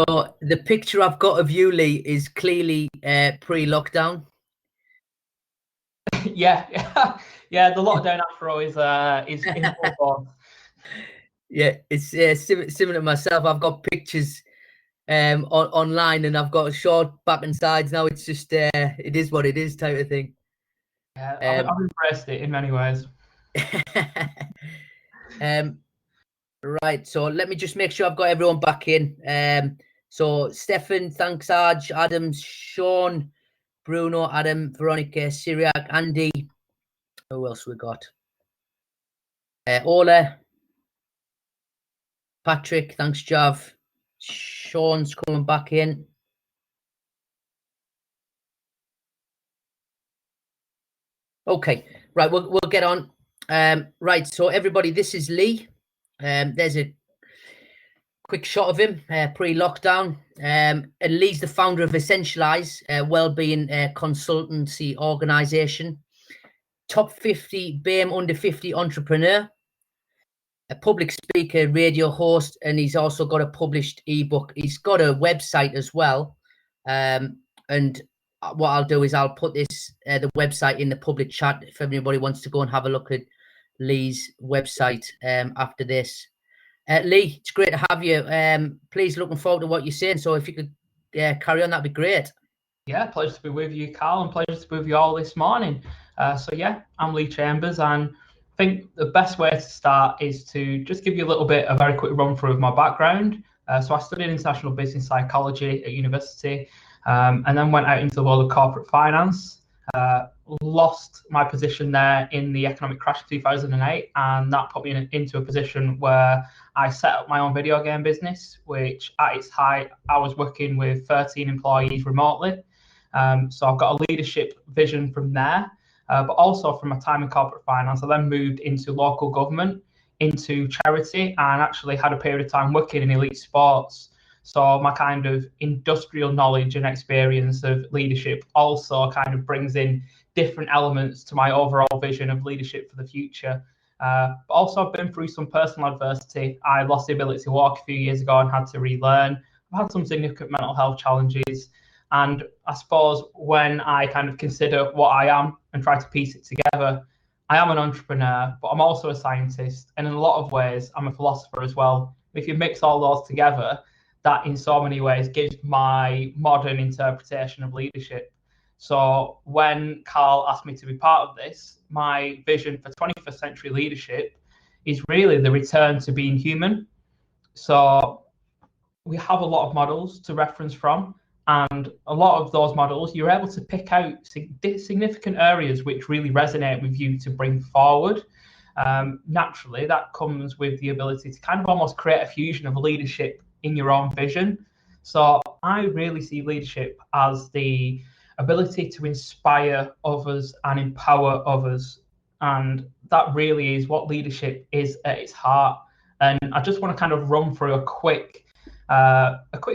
So the picture I've got of you, Lee, is clearly pre-lockdown. Yeah. The lockdown afro is in full force. Yeah, it's similar to myself. I've got pictures online, and I've got short back and sides. Now it's just it is what it is type of thing. Yeah, I've embraced it in many ways. Right, so let me just make sure I've got everyone back in. So Stefan, thanks, Arj, Adam, Sean, Bruno, Adam, Veronica, Syriac, Andy. Who else we got? Ola, Patrick, thanks, Jav. Sean's coming back in. Okay, right, we'll get on. Right, so everybody, this is Lee. There's a quick shot of him pre-lockdown. And Lee's the founder of Essentialise, wellbeing consultancy organisation. Top 50 BAME under 50 entrepreneur. A public speaker, radio host, and he's also got a published ebook. He's got a website as well. And what I'll do is I'll put this the website in the public chat if anybody wants to go and have a look at Lee's website after this. Lee, it's great to have you. Please, looking forward to what you're saying. So if you could carry on, that'd be great. Yeah, pleasure to be with you, Carl, and pleasure to be with you all this morning. So yeah, I'm Lee Chambers, and I think the best way to start is to just give you a very quick run through of my background. So I studied international business psychology at university, and then went out into the world of corporate finance. Lost my position there in the economic crash of 2008, and that put me into a position where I set up my own video game business, which at its height, I was working with 13 employees remotely. So I've got a leadership vision from there, but also from my time in corporate finance, I then moved into local government, into charity, and actually had a period of time working in elite sports. So my kind of industrial knowledge and experience of leadership also kind of brings in different elements to my overall vision of leadership for the future. But also I've been through some personal adversity. I lost the ability to walk a few years ago and had to relearn. I've had some significant mental health challenges. And I suppose when I kind of consider what I am and try to piece it together, I am an entrepreneur, but I'm also a scientist. And in a lot of ways, I'm a philosopher as well. If you mix all those together, that in so many ways gives my modern interpretation of leadership. So when Carl asked me to be part of this, my vision for 21st century leadership is really the return to being human. So we have a lot of models to reference from, and a lot of those models, you're able to pick out significant areas which really resonate with you to bring forward. Naturally, that comes with the ability to kind of almost create a fusion of leadership in your own vision. So I really see leadership as the ability to inspire others and empower others. And that really is what leadership is at its heart. And I just want to kind of run through a quick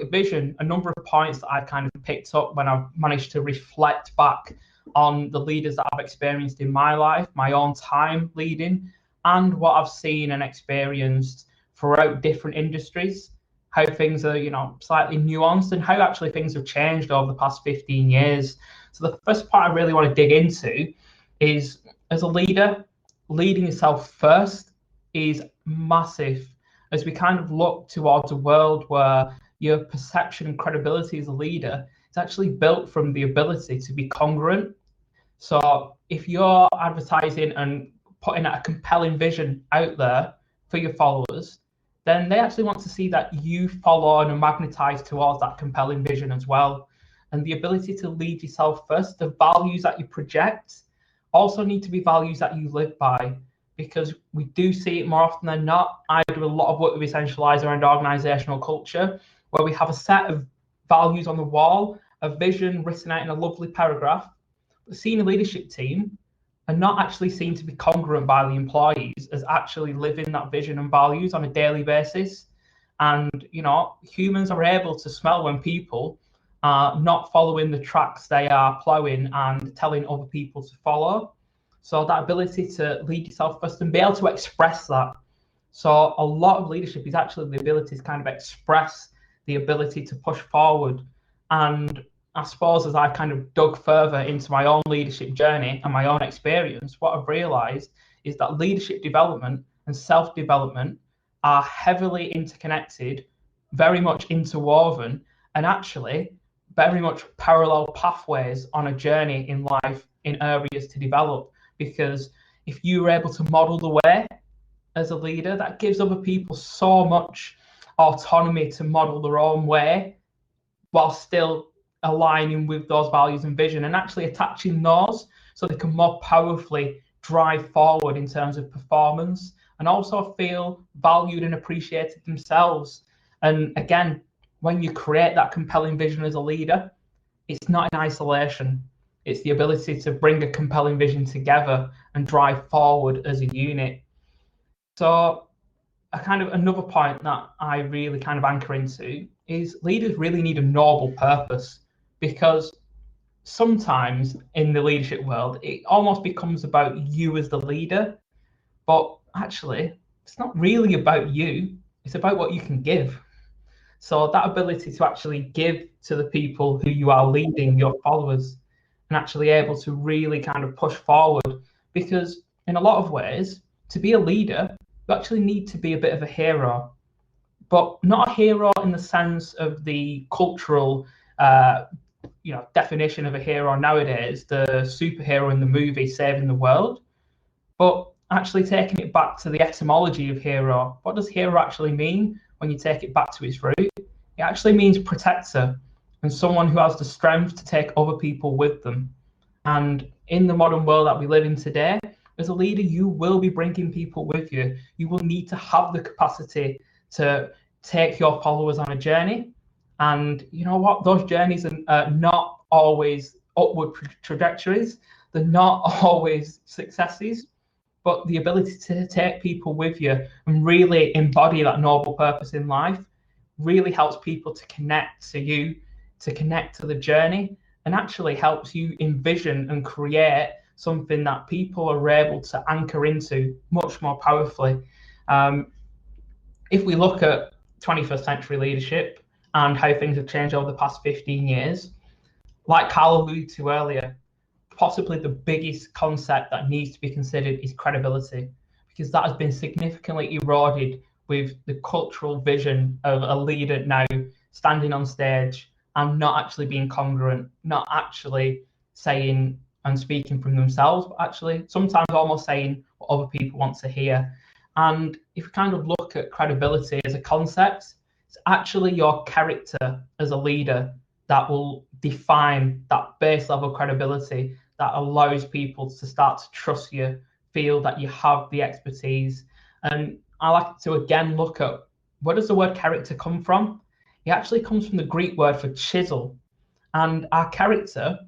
vision, a number of points that I kind of picked up when I've managed to reflect back on the leaders that I've experienced in my life, my own time leading, and what I've seen and experienced throughout different industries, how things are, slightly nuanced, and how actually things have changed over the past 15 years. So the first part I really want to dig into is, as a leader, leading yourself first is massive. As we kind of look towards a world where your perception and credibility as a leader is actually built from the ability to be congruent. So if you're advertising and putting a compelling vision out there for your followers, then they actually want to see that you follow and are magnetized towards that compelling vision as well. And the ability to lead yourself first, the values that you project also need to be values that you live by, because we do see it more often than not. I do a lot of work with Essentialise around organisational culture, where we have a set of values on the wall, a vision written out in a lovely paragraph. The senior leadership team are not actually seen to be congruent by the employees as actually living that vision and values on a daily basis. And, humans are able to smell when people are not following the tracks they are ploughing and telling other people to follow. So that ability to lead yourself first and be able to express that. So a lot of leadership is actually the ability to kind of express the ability to push forward. And I suppose as I kind of dug further into my own leadership journey and my own experience, what I've realised is that leadership development and self-development are heavily interconnected, very much interwoven, and actually very much parallel pathways on a journey in life in areas to develop. Because if you're able to model the way as a leader, that gives other people so much autonomy to model their own way while still aligning with those values and vision, and actually attaching those so they can more powerfully drive forward in terms of performance and also feel valued and appreciated themselves. And again, when you create that compelling vision as a leader, it's not in isolation. It's the ability to bring a compelling vision together and drive forward as a unit. So another point that I really kind of anchor into is leaders really need a noble purpose, because sometimes in the leadership world, it almost becomes about you as the leader, but actually it's not really about you, it's about what you can give. So that ability to actually give to the people who you are leading, your followers, and actually able to really kind of push forward, because in a lot of ways, to be a leader, you actually need to be a bit of a hero, but not a hero in the sense of the cultural definition of a hero nowadays, the superhero in the movie saving the world, but actually taking it back to the etymology of hero. What does hero actually mean when you take it back to its root? It actually means protector, and someone who has the strength to take other people with them. And in the modern world that we live in today, as a leader, you will be bringing people with you. You will need to have the capacity to take your followers on a journey. And you know what? Those journeys are not always upward trajectories. They're not always successes, but the ability to take people with you and really embody that noble purpose in life really helps people to connect to you, to connect to the journey, and actually helps you envision and create something that people are able to anchor into much more powerfully. If we look at 21st century leadership and how things have changed over the past 15 years, like Carl alluded to earlier, possibly the biggest concept that needs to be considered is credibility, because that has been significantly eroded with the cultural vision of a leader now standing on stage and not actually being congruent, not actually saying and speaking from themselves, but actually sometimes almost saying what other people want to hear. And if you kind of look at credibility as a concept, it's actually your character as a leader that will define that base level credibility that allows people to start to trust you, feel that you have the expertise. And I like to again look at, where does the word character come from? It actually comes from the Greek word for chisel. And our character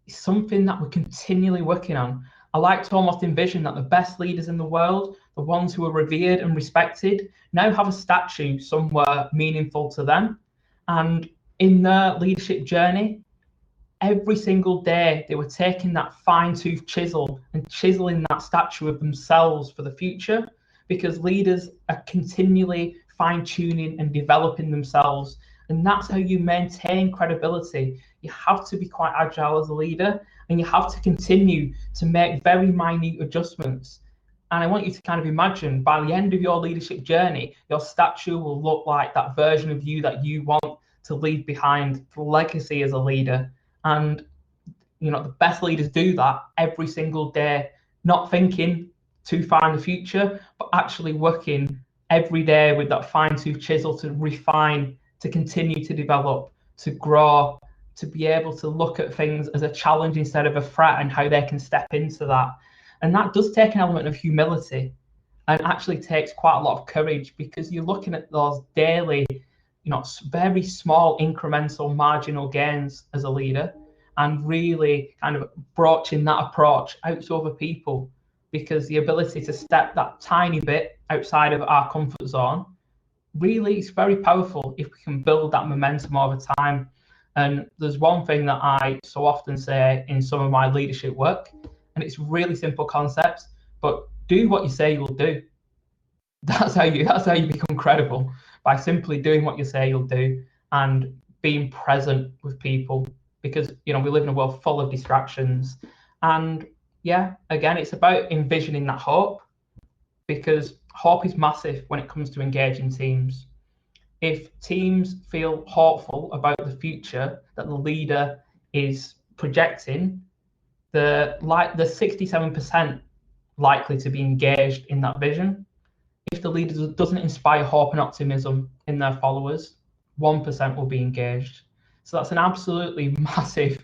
is something that we're continually working on. I like to almost envision that the best leaders in the world, the ones who are revered and respected, now have a statue somewhere meaningful to them. And in their leadership journey, every single day they were taking that fine-tooth chisel and chiseling that statue of themselves for the future, because leaders are continually fine-tuning and developing themselves. And that's how you maintain credibility. You have to be quite agile as a leader, and you have to continue to make very minute adjustments. And I want you to kind of imagine, by the end of your leadership journey, your statue will look like that version of you that you want to leave behind for legacy as a leader. And the best leaders do that every single day, not thinking too far in the future, but actually working every day with that fine-tooth chisel to refine, to continue to develop, to grow, to be able to look at things as a challenge instead of a threat, and how they can step into that. And that does take an element of humility, and actually takes quite a lot of courage, because you're looking at those daily, very small incremental marginal gains as a leader, and really kind of broaching that approach out to other people, because the ability to step that tiny bit outside of our comfort zone really is very powerful if we can build that momentum over time. And there's one thing that I so often say in some of my leadership work, and it's really simple concepts, but do what you say you'll do. That's how you become credible, by simply doing what you say you'll do. and being present with people, because we live in a world full of distractions. And yeah, again, it's about envisioning that hope, because hope is massive when it comes to engaging teams. If teams feel hopeful about the future that the leader is projecting, the 67% likely to be engaged in that vision. If the leader doesn't inspire hope and optimism in their followers, 1% will be engaged. So that's an absolutely massive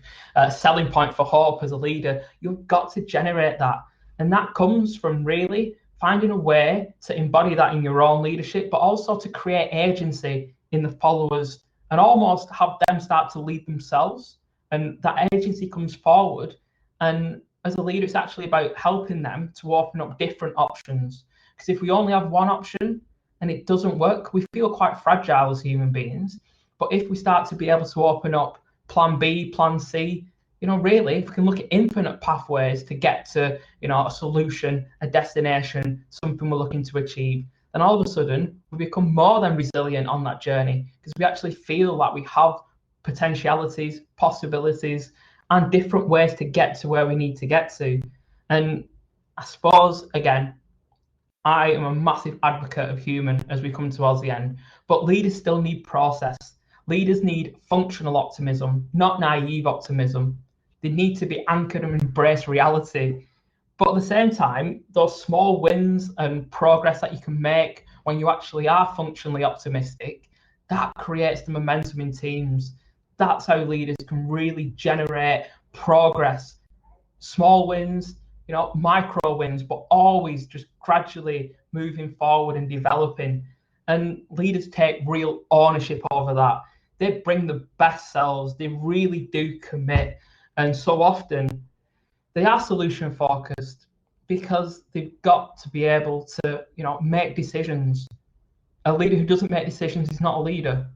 selling point for hope as a leader. You've got to generate that. And that comes from really finding a way to embody that in your own leadership, but also to create agency in the followers and almost have them start to lead themselves. And that agency comes forward. And as a leader, it's actually about helping them to open up different options. Because if we only have one option and it doesn't work, we feel quite fragile as human beings. But if we start to be able to open up plan B, plan C, really, if we can look at infinite pathways to get to, a solution, a destination, something we're looking to achieve, then all of a sudden we become more than resilient on that journey, because we actually feel that we have potentialities, possibilities, and different ways to get to where we need to get to. And I suppose, again, I am a massive advocate of human as we come towards the end, but leaders still need process. Leaders need functional optimism, not naive optimism. They need to be anchored and embrace reality. But at the same time, those small wins and progress that you can make when you actually are functionally optimistic, that creates the momentum in teams. That's how leaders can really generate progress. Small wins, micro wins, but always just gradually moving forward and developing. And leaders take real ownership over that. They bring the best selves. They really do commit. And so often they are solution focused, because they've got to be able to, make decisions. A leader who doesn't make decisions is not a leader.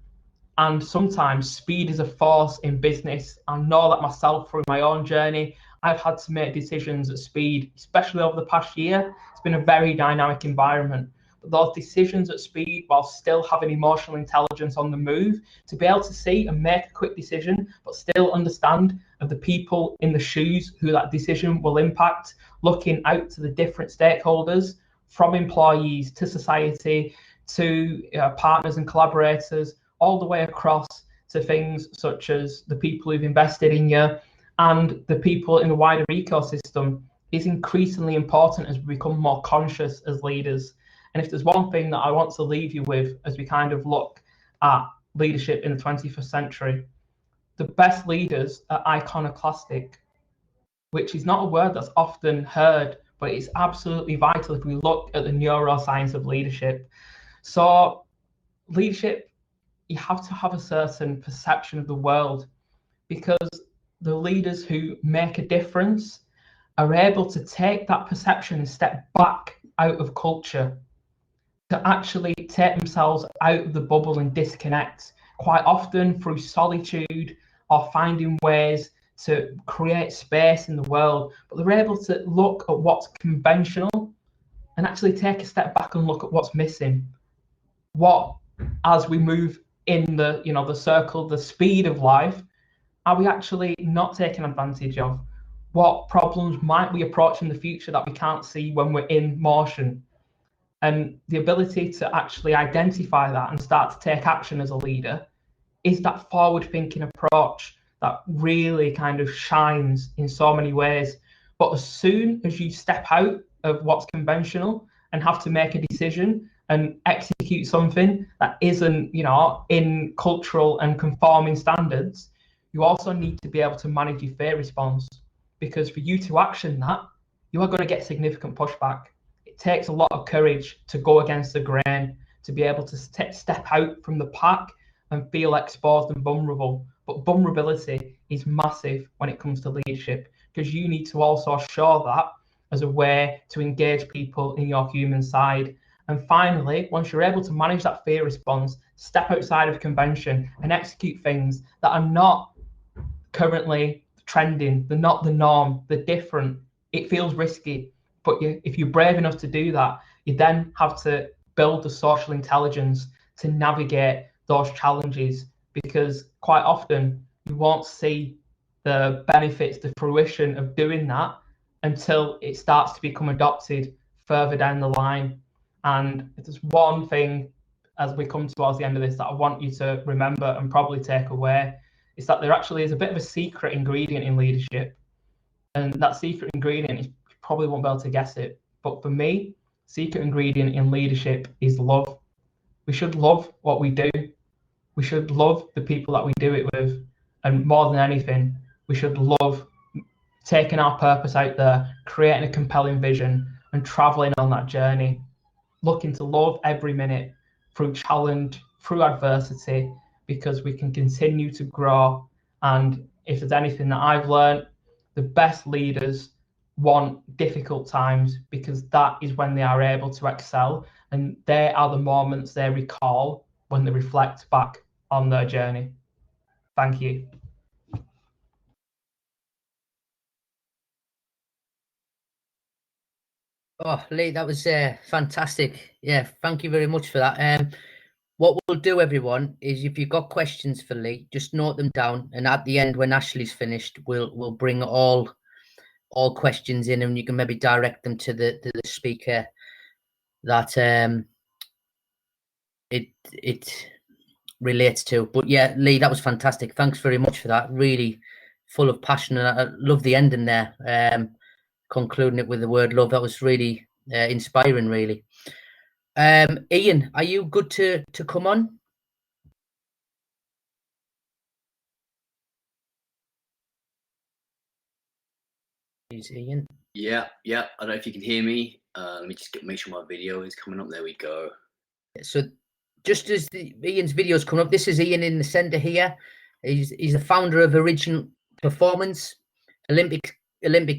And sometimes speed is a force in business. I know that myself through my own journey. I've had to make decisions at speed, especially over the past year. It's been a very dynamic environment. But those decisions at speed, while still having emotional intelligence on the move, to be able to see and make a quick decision, but still understand of the people in the shoes who that decision will impact, looking out to the different stakeholders, from employees to society to partners and collaborators, all the way across to things such as the people who've invested in you and the people in the wider ecosystem, is increasingly important as we become more conscious as leaders. And if there's one thing that I want to leave you with as we kind of look at leadership in the 21st century, the best leaders are iconoclastic, which is not a word that's often heard, but it's absolutely vital if we look at the neuroscience of leadership. So leadership, you have to have a certain perception of the world, because the leaders who make a difference are able to take that perception and step back out of culture, to actually take themselves out of the bubble and disconnect, quite often through solitude or finding ways to create space in the world. But they're able to look at what's conventional and actually take a step back and look at what's missing. What, as we move in the the circle, the speed of life, are we actually not taking advantage of? What problems might we approach in the future that we can't see when we're in motion? And the ability to actually identify that and start to take action as a leader is that forward-thinking approach that really kind of shines in so many ways. But as soon as you step out of what's conventional and have to make a decision and execute something that isn't, in cultural and conforming standards, you also need to be able to manage your fear response. Because for you to action that, you are going to get significant pushback. It takes a lot of courage to go against the grain, to be able to step out from the pack and feel exposed and vulnerable. But vulnerability is massive when it comes to leadership, because you need to also show that as a way to engage people in your human side. And finally, once you're able to manage that fear response, step outside of convention and execute things that are not currently trending, they're not the norm, they're different. It feels risky, but if you're brave enough to do that, you then have to build the social intelligence to navigate those challenges because quite often you won't see the benefits, the fruition of doing that until it starts to become adopted further down the line. And there's one thing as we come towards the end of this that I want you to remember and probably take away, is that there actually is a bit of a secret ingredient in leadership. And that secret ingredient, you probably won't be able to guess it. But for me, secret ingredient in leadership is love. We should love what we do. We should love the people that we do it with. And more than anything, we should love taking our purpose out there, creating a compelling vision, and traveling on that journey, looking to love every minute through challenge, through adversity, because we can continue to grow. And if there's anything that I've learned, the best leaders want difficult times, because that is when they are able to excel, and they are the moments they recall when they reflect back on their journey. Thank you. Oh, Lee, that was fantastic. Yeah, thank you very much for that. What we'll do, everyone, is if you've got questions for Lee, just note them down, and at the end, when Ashley's finished, we'll bring all questions in, and you can maybe direct them to the speaker that it relates to. But yeah, Lee, that was fantastic. Thanks very much for that. Really full of passion, and I love the ending there. Concluding it with the word love. That was really inspiring, really. Ian, are you good to come on? Is Ian? Yeah. I don't know if you can hear me. Let me just make sure my video is coming up. There we go. So just as Ian's video is coming up, this is Ian in the center here. He's the founder of Original Performance, Olympic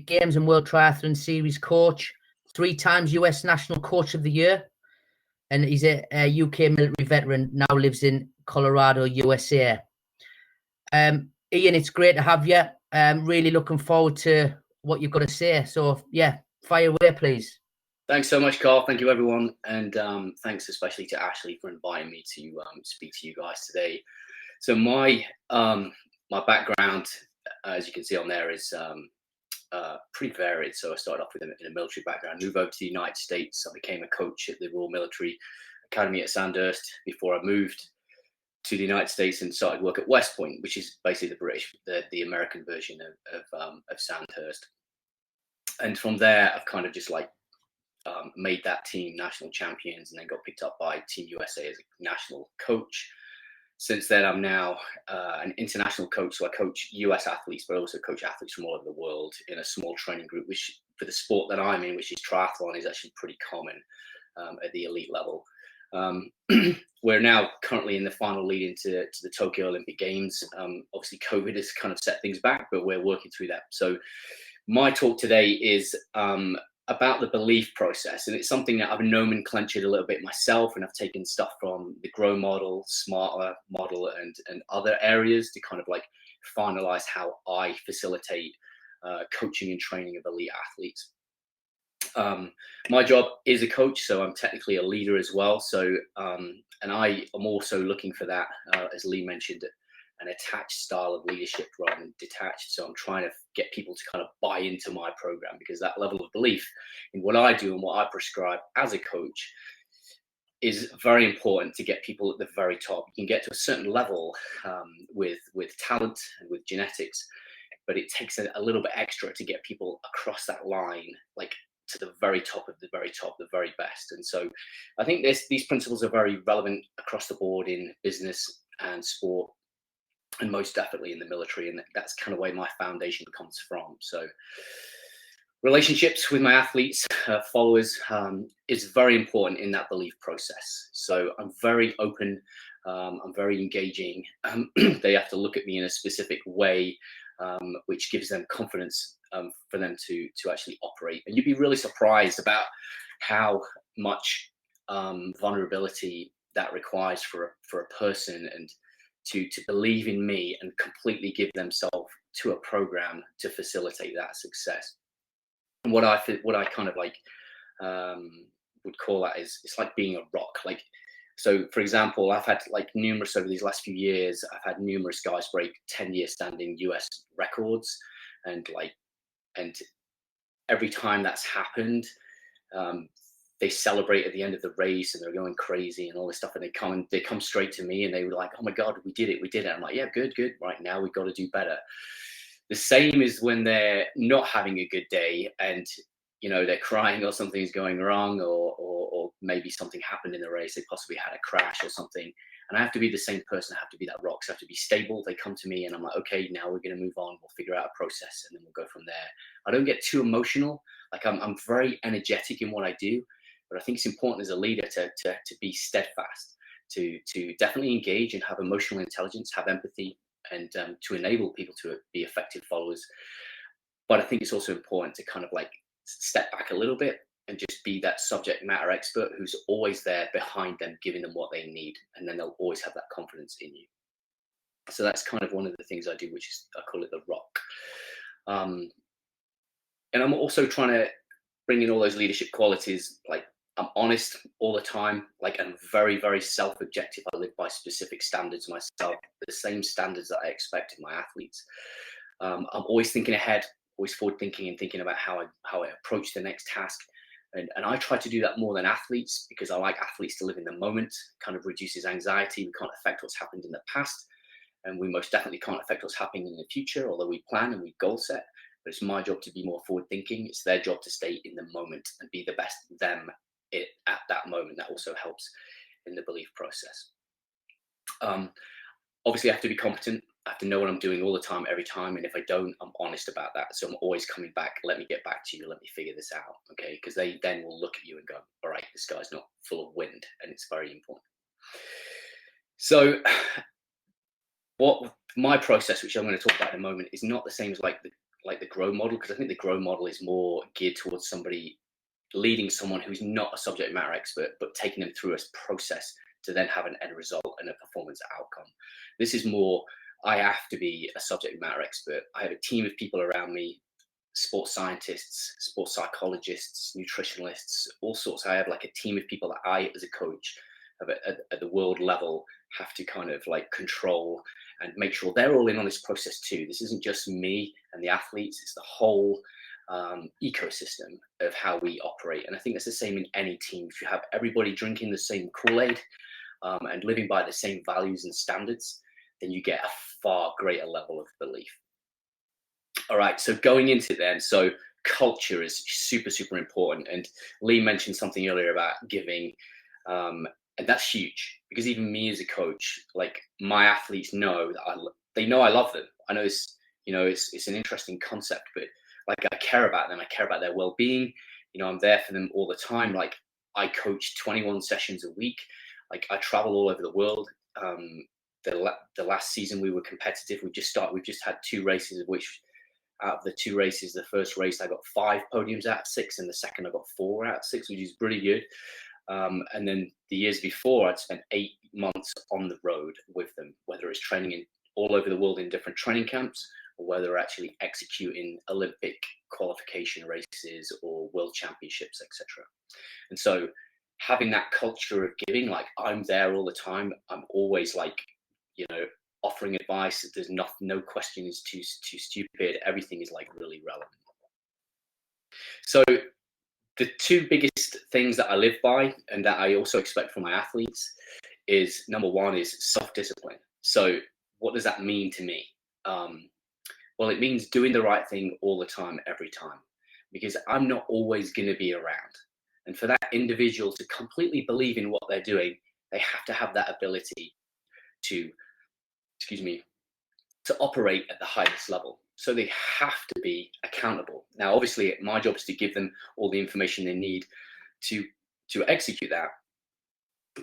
Games and World Triathlon Series coach, 3 times US National Coach of the Year, and he's a UK military veteran, now lives in Colorado, USA. Ian, it's great to have you. Really looking forward to what you've got to say. So yeah, fire away, please. Thanks so much, Carl. Thank you, everyone. And thanks especially to Ashley for inviting me to speak to you guys today. So my background, as you can see on there, is pretty varied. So I started off with in a military background, moved over to the United States. I became a coach at the Royal Military Academy at Sandhurst before I moved to the United States and started work at West Point, which is basically the American version of Sandhurst. And from there, I've kind of just made that team national champions, and then got picked up by Team USA as a national coach. Since then, I'm now an international coach, so I coach US athletes, but also coach athletes from all over the world in a small training group, which for the sport that I'm in, which is triathlon, is actually pretty common at the elite level. We're now currently in the final lead into the Tokyo Olympic Games. Obviously, COVID has kind of set things back, but we're working through that. So my talk today is about the belief process, and it's something that I've nomenclatured a little bit myself, and I've taken stuff from the GROW model, SMARTER model, and other areas to kind of like finalize how I facilitate coaching and training of elite athletes. My job is a coach, so I'm technically a leader as well. So, and I am also looking for that, as Lee mentioned, an attached style of leadership rather than detached. So I'm trying to get people to kind of buy into my program, because that level of belief in what I do and what I prescribe as a coach is very important to get people at the very top. You can get to a certain level with talent and with genetics, but it takes a little bit extra to get people across that line, like to the very top of the very top, the very best. And so I think these principles are very relevant across the board in business and sport, and most definitely in the military. And that's kind of where my foundation comes from. So relationships with my athletes, followers, is very important in that belief process. So I'm very open, I'm very engaging. They have to look at me in a specific way, which gives them confidence for them to actually operate. And you'd be really surprised about how much vulnerability that requires for a person, and to believe in me and completely give themselves to a program to facilitate that success. And what I kind of like would call that is, it's like being a rock. Like So, for example, I've had like numerous over these last few years. I've had numerous guys break 10-year standing US records, and every time that's happened, they celebrate at the end of the race and they're going crazy and all this stuff. And they come straight to me and they were like, "Oh my God, we did it. I'm like, "Yeah, good. Right, now we've got to do better." The same is when they're not having a good day and, they're crying or something's going wrong, or maybe something happened in the race. They possibly had a crash or something. And I have to be the same person. I have to be that rock. So I have to be stable. They come to me and I'm like, okay, now we're going to move on. We'll figure out a process and then we'll go from there. I don't get too emotional. Like I'm very energetic in what I do, but I think it's important as a leader to be steadfast, to definitely engage and have emotional intelligence, have empathy, and to enable people to be effective followers. But I think it's also important to kind of like step back a little bit and just be that subject matter expert who's always there behind them, giving them what they need, and then they'll always have that confidence in you. So that's kind of one of the things I do, which is I call it the rock. And I'm also trying to bring in all those leadership qualities. Like I'm honest all the time. Like I'm very, very self-objective. I live by specific standards myself, the same standards that I expect in my athletes. I'm always thinking ahead, always forward thinking and thinking about how I approach the next task. And I try to do that more than athletes because I like athletes to live in the moment. Kind of reduces anxiety. We can't affect what's happened in the past, and we most definitely can't affect what's happening in the future, although we plan and we goal set. But it's my job to be more forward thinking. It's their job to stay in the moment and be the best them at that moment. That also helps in the belief process. Obviously, I have to be competent. I have to know what I'm doing all the time, every time. And if I don't, I'm honest about that. So I'm always coming back. Let me get back to you. Let me figure this out. Okay. Because they then will look at you and go, all right, this guy's not full of wind. And it's very important. So what my process, which I'm going to talk about in a moment, is not the same as like the grow model. Because I think the grow model is more geared towards somebody leading someone who's not a subject matter expert, but taking them through a process to then have an end result and a performance outcome. This is more, I have to be a subject matter expert. I have a team of people around me, sports scientists, sports psychologists, nutritionalists, all sorts. I have like a team of people that I, as a coach, at the world level, have to kind of like control and make sure they're all in on this process too. This isn't just me and the athletes, it's the whole ecosystem of how we operate. And I think that's the same in any team. If you have everybody drinking the same Kool-Aid and living by the same values and standards, then you get a far greater level of belief. All right, so going into it then, so culture is super, super important. And Lee mentioned something earlier about giving, and that's huge because even me as a coach, like my athletes know that they know I love them. I know it's an interesting concept, but like I care about them. I care about their well-being. I'm there for them all the time. Like I coach 21 sessions a week. Like I travel all over the world. The last season we were competitive. We've just had 2 races, of which out of the 2 races, the first race I got 5 podiums out of 6, and the second I got 4 out of 6, which is pretty good. And then the years before, I'd spent 8 months on the road with them, whether it's training all over the world in different training camps, or whether they're actually executing Olympic qualification races or world championships, etc. And so having that culture of giving, like I'm there all the time. I'm always like, offering advice. There's no question is too stupid. Everything is like really relevant. So the 2 biggest things that I live by and that I also expect from my athletes is, number 1 is self-discipline. So what does that mean to me? Well, it means doing the right thing all the time, every time, because I'm not always going to be around. And for that individual to completely believe in what they're doing, they have to have that ability to operate at the highest level. So they have to be accountable. Now, obviously, my job is to give them all the information they need to execute that,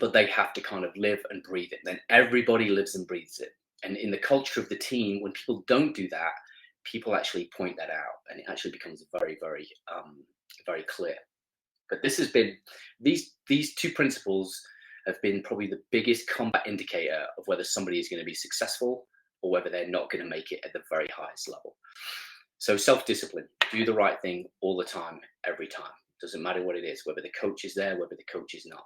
but they have to kind of live and breathe it. Then everybody lives and breathes it. And in the culture of the team, when people don't do that, people actually point that out, and it actually becomes very, very, very clear. But this has been, these 2 principles have been probably the biggest combat indicator of whether somebody is going to be successful or whether they're not going to make it at the very highest level. So self-discipline, do the right thing all the time, every time. Doesn't matter what it is, whether the coach is there, whether the coach is not.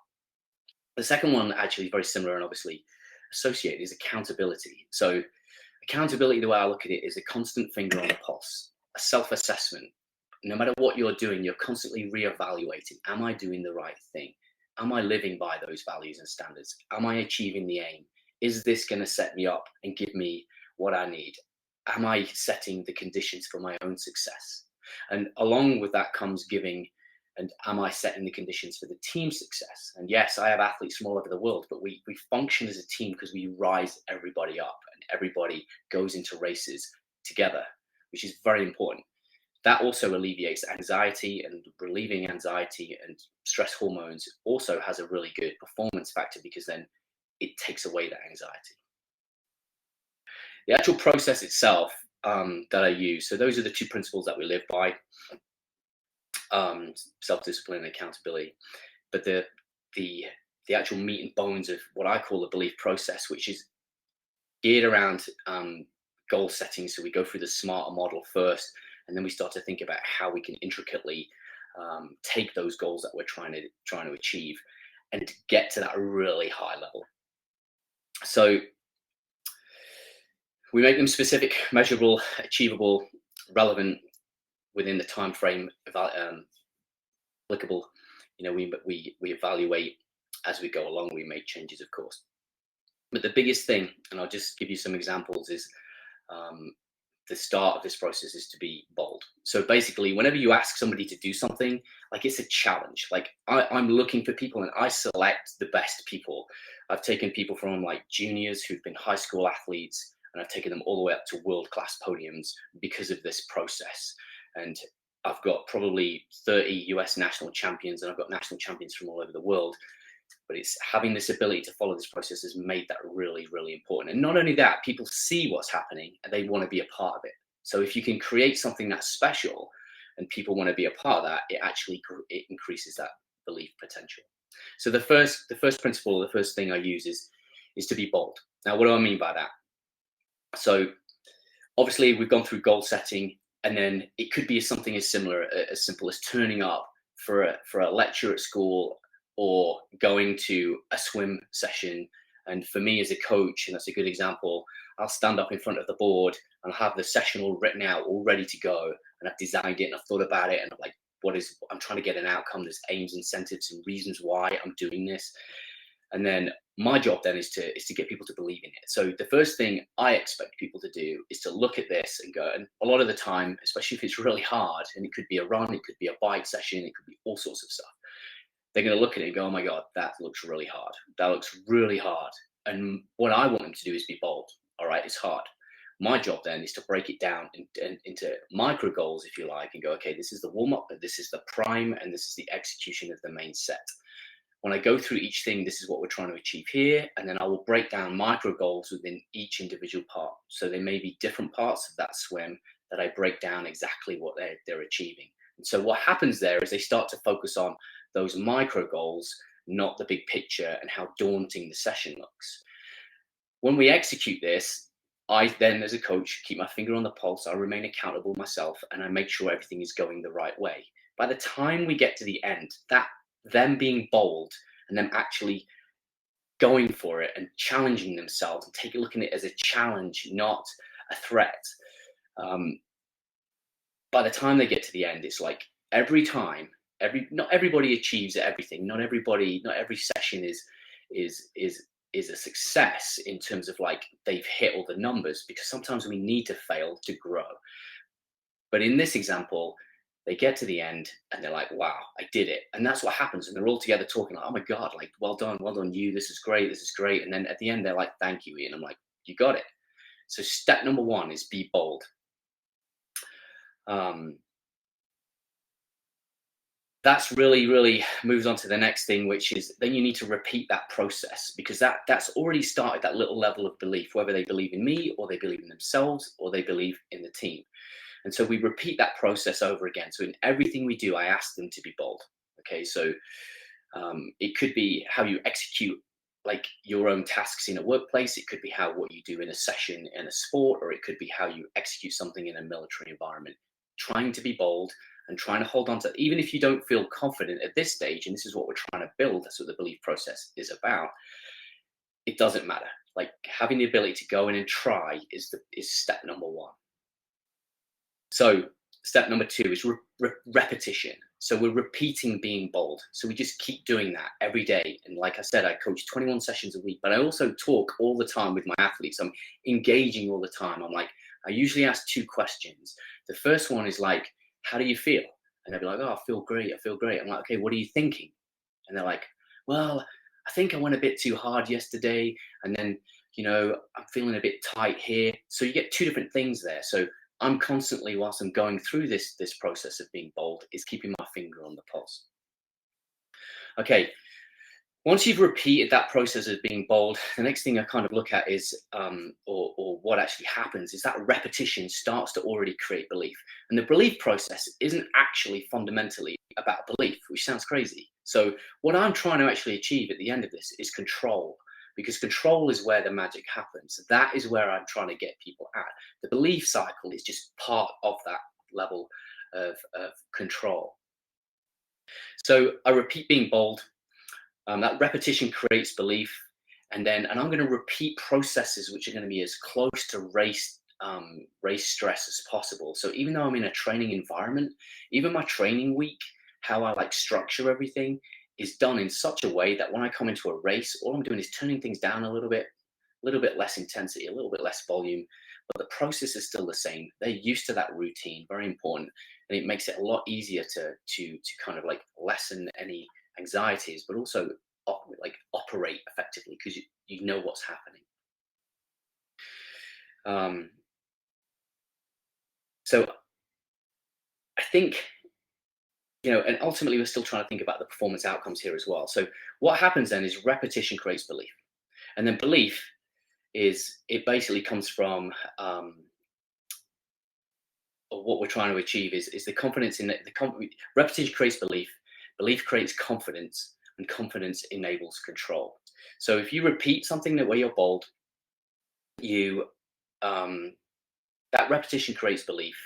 The second one actually is very similar and obviously associated is accountability. So accountability, the way I look at it, is a constant finger on the pulse, a self-assessment. No matter what you're doing, you're constantly reevaluating. Am I doing the right thing? Am I living by those values and standards? Am I achieving the aim? Is this going to set me up and give me what I need? Am I setting the conditions for my own success? And along with that comes giving, and am I setting the conditions for the team's success? And yes, I have athletes from all over the world, but we function as a team because we rise everybody up and everybody goes into races together, which is very important. That also alleviates anxiety, and relieving anxiety and stress hormones also has a really good performance factor because then it takes away that anxiety. The actual process itself that I use, so those are the two principles that we live by, self-discipline and accountability. But the actual meat and bones of what I call the belief process, which is geared around goal setting. So we go through the SMART model first, and then we start to think about how we can intricately take those goals that we're trying to achieve and get to that really high level. So we make them specific, measurable, achievable, relevant, within the time frame applicable. You know, we evaluate as we go along. We make changes, of course. But the biggest thing, and I'll just give you some examples, is the start of this process is to be bold. So basically, whenever you ask somebody to do something, like it's a challenge. Like I'm looking for people and I select the best people. I've taken people from like juniors who've been high school athletes, and I've taken them all the way up to world-class podiums because of this process. And I've got probably 30 US national champions, and I've got national champions from all over the world. But it's having this ability to follow this process has made that really, really important. And not only that, people see what's happening and they want to be a part of it. So if you can create something that's special and people want to be a part of that, it increases that belief potential. So the first principle, the first thing I use is to be bold. Now, what do I mean by that? So obviously we've gone through goal setting, and then it could be something as simple as turning up for a lecture at school, or going to a swim session. And for me as a coach, and that's a good example, I'll stand up in front of the board and I'll have the session all written out, all ready to go. And I've designed it and I've thought about it. And I'm like, I'm trying to get an outcome. There's aims, incentives, and reasons why I'm doing this. And then my job then is to get people to believe in it. So the first thing I expect people to do is to look at this and go, and a lot of the time, especially if it's really hard, and it could be a run, it could be a bike session, it could be all sorts of stuff. They're going to look at it and go, oh my God, that looks really hard. That looks really hard. And what I want them to do is be bold. All right, it's hard. My job then is to break it down into micro goals, if you like, and go, okay, this is the warm up, this is the prime, and this is the execution of the main set. When I go through each thing, this is what we're trying to achieve here. And then I will break down micro goals within each individual part. So there may be different parts of that swim that I break down exactly what they're achieving. And so what happens there is they start to focus on those micro goals, not the big picture and how daunting the session looks. When we execute this, I then, as a coach, keep my finger on the pulse. I remain accountable myself, and I make sure everything is going the right way. By the time we get to the end, that them being bold and them actually going for it and challenging themselves and looking at it as a challenge, not a threat. By the time they get to the end, it's like every time, not everybody achieves everything. Not every session is a success in terms of like they've hit all the numbers, because sometimes we need to fail to grow. But in this example, they get to the end and they're like, wow, I did it. And that's what happens. And they're all together talking like, oh my God, like, well done you. This is great. And then at the end, they're like, thank you, Ian. I'm like, you got it. So step number one is be bold. That's really moves on to the next thing, which is then you need to repeat that process, because that's already started that little level of belief, whether they believe in me or they believe in themselves or they believe in the team. And so we repeat that process over again. So in everything we do, I ask them to be bold. Okay, so it could be how you execute like your own tasks in a workplace. It could be what you do in a session in a sport, or it could be how you execute something in a military environment. Trying to be bold and trying to hold on to, even if you don't feel confident at this stage, and this is what we're trying to build, that's what the belief process is about, it doesn't matter. Like, having the ability to go in and try is step number one. So step number two is repetition. So we're repeating being bold. So we just keep doing that every day. And like I said, I coach 21 sessions a week, but I also talk all the time with my athletes. I'm engaging all the time. I'm like, I usually ask two questions. The first one is like, how do you feel? And they'll be like, oh, I feel great. I feel great. I'm like, okay, what are you thinking? And they're like, well, I think I went a bit too hard yesterday. And then, you know, I'm feeling a bit tight here. So you get two different things there. So I'm constantly, whilst I'm going through this process of being bold, is keeping my finger on the pulse. Okay, once you've repeated that process of being bold, the next thing I kind of look at is, or what actually happens is that repetition starts to already create belief. And the belief process isn't actually fundamentally about belief, which sounds crazy. So what I'm trying to actually achieve at the end of this is control. Because control is where the magic happens. That is where I'm trying to get people at. The belief cycle is just part of that level of control. So I repeat being bold. That repetition creates belief. And I'm going to repeat processes which are going to be as close to race stress as possible. So even though I'm in a training environment, even my training week, how I like structure everything, is done in such a way that when I come into a race, all I'm doing is turning things down a little bit less intensity, a little bit less volume, but the process is still the same. They're used to that routine, very important, and it makes it a lot easier to kind of like lessen any anxieties, but also operate effectively because you know what's happening. So I think, you know, and ultimately we're still trying to think about the performance outcomes here as well. So what happens then is repetition creates belief. And then belief it basically comes from, what we're trying to achieve is the confidence in repetition creates belief, belief creates confidence, and confidence enables control. So if you repeat something where you're bold, that repetition creates belief,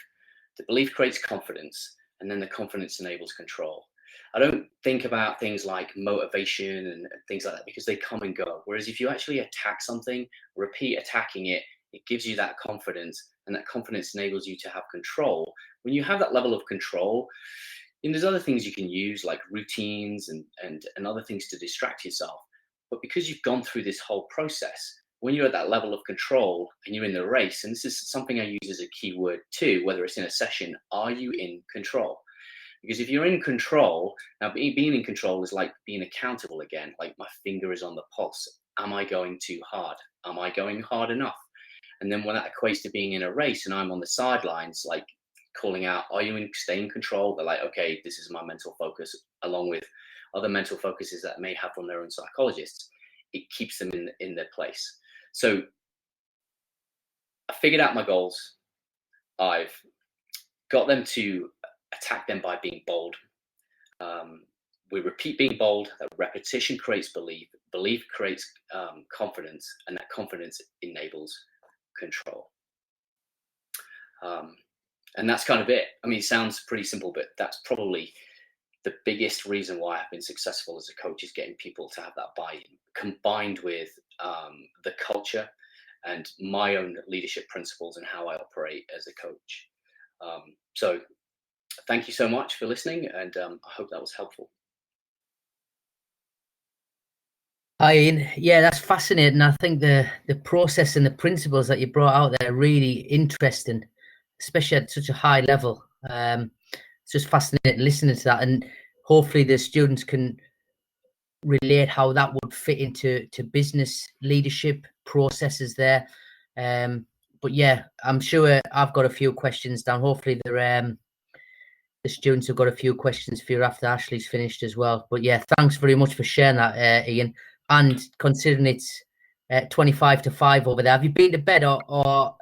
the belief creates confidence, and then the confidence enables control. I don't think about things like motivation and things like that because they come and go. Whereas if you actually attack something, repeat attacking it, it gives you that confidence, and that confidence enables you to have control. When you have that level of control, and there's other things you can use like routines and other things to distract yourself. But because you've gone through this whole process, when you're at that level of control and you're in the race, and this is something I use as a keyword too, whether it's in a session, are you in control? Because if you're in control, now being in control is like being accountable again, like my finger is on the pulse. Am I going too hard? Am I going hard enough? And then when that equates to being in a race and I'm on the sidelines, like calling out, are you staying in control? They're like, okay, this is my mental focus, along with other mental focuses that may have from their own psychologists. It keeps them in their place. So I figured out my goals. I've got them to attack them by being bold. We repeat being bold. That repetition creates belief. Belief creates confidence, and that confidence enables control. And that's kind of it. I mean, it sounds pretty simple, but that's probably the biggest reason why I've been successful as a coach, is getting people to have that buy-in, combined with the culture and my own leadership principles and how I operate as a coach. So thank you so much for listening, and I hope that was helpful. Hi, Ian. Yeah, that's fascinating. I think the process and the principles that you brought out there are really interesting, especially at such a high level. It's just fascinating listening to that, and hopefully the students can relate how that would fit into business leadership processes there. But yeah, I'm sure I've got a few questions down. Hopefully the students have got a few questions for you after Ashley's finished as well. But yeah, thanks very much for sharing that, Ian. And considering it's 25-5 over there, have you been to bed or?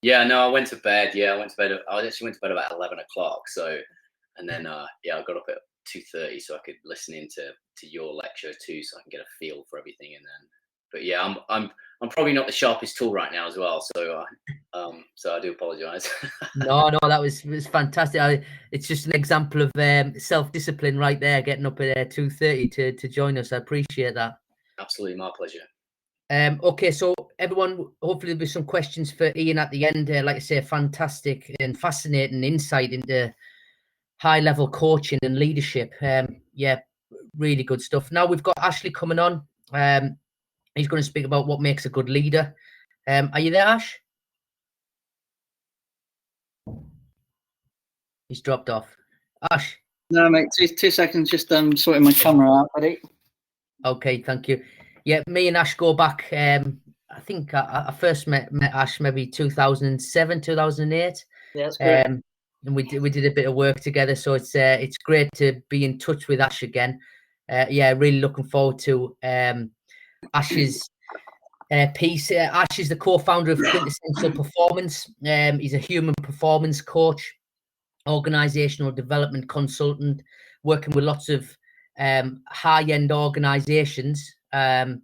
Yeah, no, I went to bed. I actually went to bed about 11 o'clock. So, and then I got up at 2:30 so I could listen into your lecture too, so I can get a feel for everything, and then yeah, I'm probably not the sharpest tool right now as well. So I do apologise. No, that was fantastic. It's just an example of self-discipline right there, getting up at 2:30 to join us. I appreciate that. Absolutely, my pleasure. Okay, so everyone, hopefully there'll be some questions for Ian at the end. Like I say, fantastic and fascinating insight into high-level coaching and leadership. Yeah, really good stuff. Now we've got Ashley coming on. He's going to speak about what makes a good leader. Are you there, Ash? He's dropped off. Ash? No, mate, two seconds, just sorting my camera out, buddy. Okay, thank you. Yeah, me and Ash go back. I think I first met Ash maybe 2007, 2008. Yeah, that's great. And we did a bit of work together, so it's great to be in touch with Ash again. Yeah, really looking forward to Ash's piece. Ash is the co-founder of Quintessential Performance. He's a human performance coach, organisational development consultant, working with lots of high-end organisations. And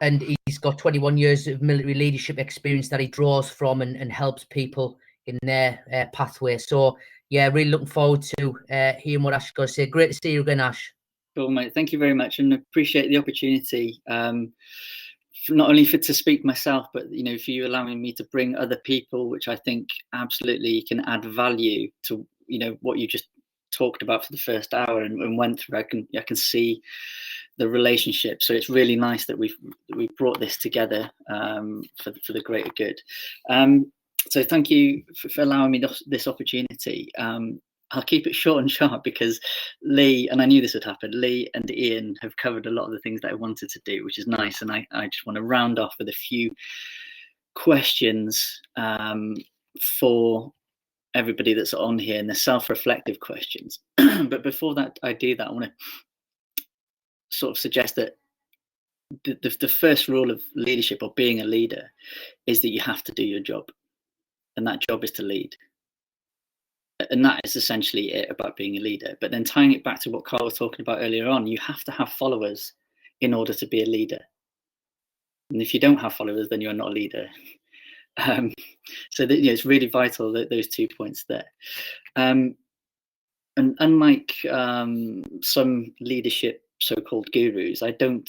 he's got 21 years of military leadership experience that he draws from and helps people in their pathway. So, yeah, really looking forward to hearing what Ash has got to say. Great to see you again, Ash. Cool, mate. Thank you very much, and appreciate the opportunity. Not only to speak myself, but for you allowing me to bring other people, which I think absolutely can add value to what you just talked about for the first hour and went through. I can see the relationship, so it's really nice that we've brought this together for the greater good. So thank you for allowing me this opportunity. I'll keep it short and sharp because Lee, and I knew this would happen, Lee and Ian have covered a lot of the things that I wanted to do, which is nice. And I just want to round off with a few questions for everybody that's on here, and the self-reflective questions. But before that, I do that, I want to sort of suggest that the first rule of leadership or being a leader is that you have to do your job, and that job is to lead. And that is essentially it about being a leader. But then tying it back to what Carl was talking about earlier on, you have to have followers in order to be a leader. And if you don't have followers, then you're not a leader. So that, it's really vital that those 2 points there. And unlike some leadership so-called gurus, I don't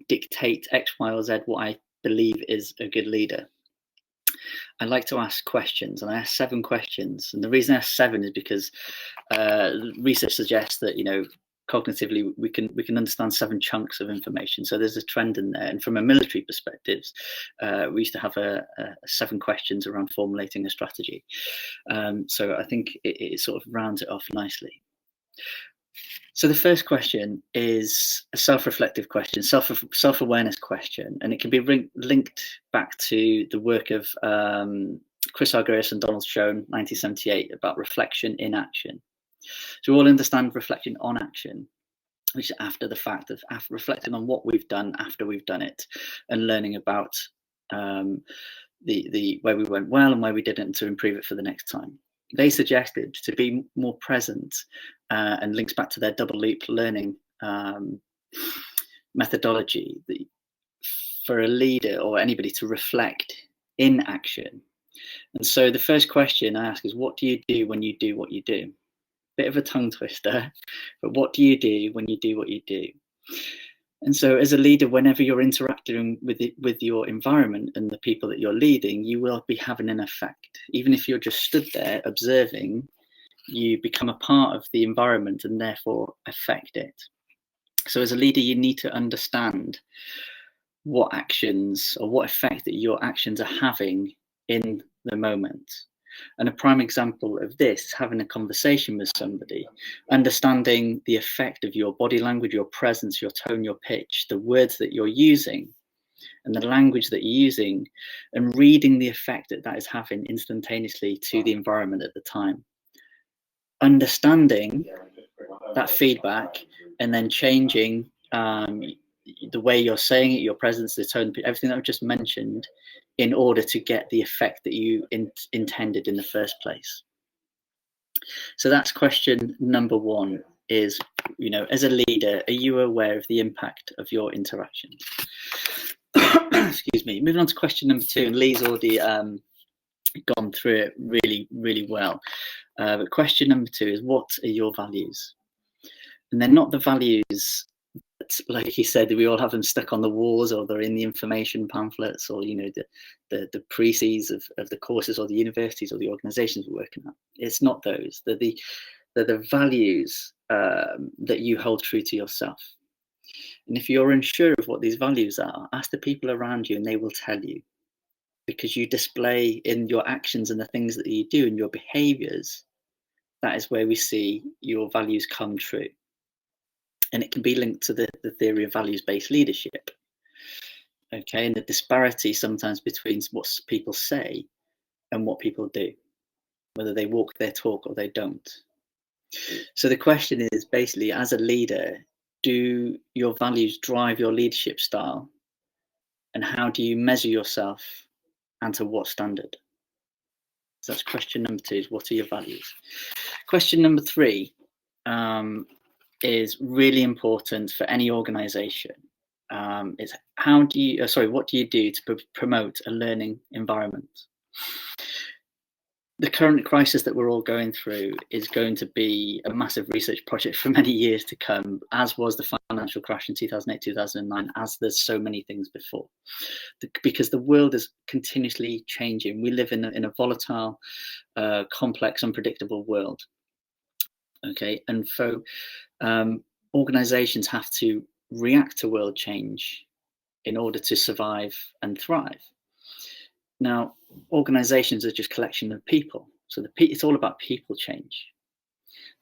dictate X, Y, or Z what I believe is a good leader. I like to ask questions, and I ask 7 questions. And the reason I ask 7 is because research suggests that cognitively we can understand 7 chunks of information. So there's a trend in there. And from a military perspective, we used to have a 7 questions around formulating a strategy. So I think it sort of rounds it off nicely. So the first question is a self-reflective question, self-awareness question, and it can be linked back to the work of Chris Argyris and Donald Schoen, 1978, about reflection in action. So we all understand reflection on action, which is after the fact of reflecting on what we've done after we've done it, and learning about the where we went well and where we didn't, to improve it for the next time. They suggested to be more present, and links back to their double leap learning methodology, for a leader or anybody to reflect in action. And so the first question I ask is, what do you do when you do what you do? Bit of a tongue twister, but what do you do when you do what you do? And so as a leader, whenever you're interacting with your environment and the people that you're leading, you will be having an effect. Even if you're just stood there observing, you become a part of the environment and therefore affect it. So as a leader, you need to understand what actions or what effect that your actions are having in the moment. And a prime example of this is having a conversation with somebody, understanding the effect of your body language, your presence, your tone, your pitch, the words that you're using, and the language that you're using, and reading the effect that that is having instantaneously to the environment at the time. Understanding that feedback and then changing the way you're saying it, your presence, the tone, everything that I've just mentioned, in order to get the effect that you intended in the first place. So that's question number 1, is as a leader, are you aware of the impact of your interactions? Excuse me. Moving on to question number 2, and Lee's already gone through it really, really well. But question number 2 is, what are your values? And they're not the values that, like he said, we all have them stuck on the walls, or they're in the information pamphlets, or the preces of the courses or the universities or the organisations we're working at. It's not those. They're the values that you hold true to yourself. And if you're unsure of what these values are, ask the people around you and they will tell you, because you display in your actions and the things that you do and your behaviours, that is where we see your values come true. And it can be linked to the theory of values-based leadership. Okay, and the disparity sometimes between what people say and what people do, whether they walk their talk or they don't. So the question is basically, as a leader, do your values drive your leadership style? And how do you measure yourself, and to what standard? So that's question number 2, is what are your values? Question number 3 is really important for any organisation. It's what do you do to promote a learning environment? The current crisis that we're all going through is going to be a massive research project for many years to come, as was the financial crash in 2008, 2009, as there's so many things before. Because the world is continuously changing. We live in a volatile, complex, unpredictable world. Okay, and so organisations have to react to world change in order to survive and thrive. Now, organisations are just a collection of people, so it's all about people change.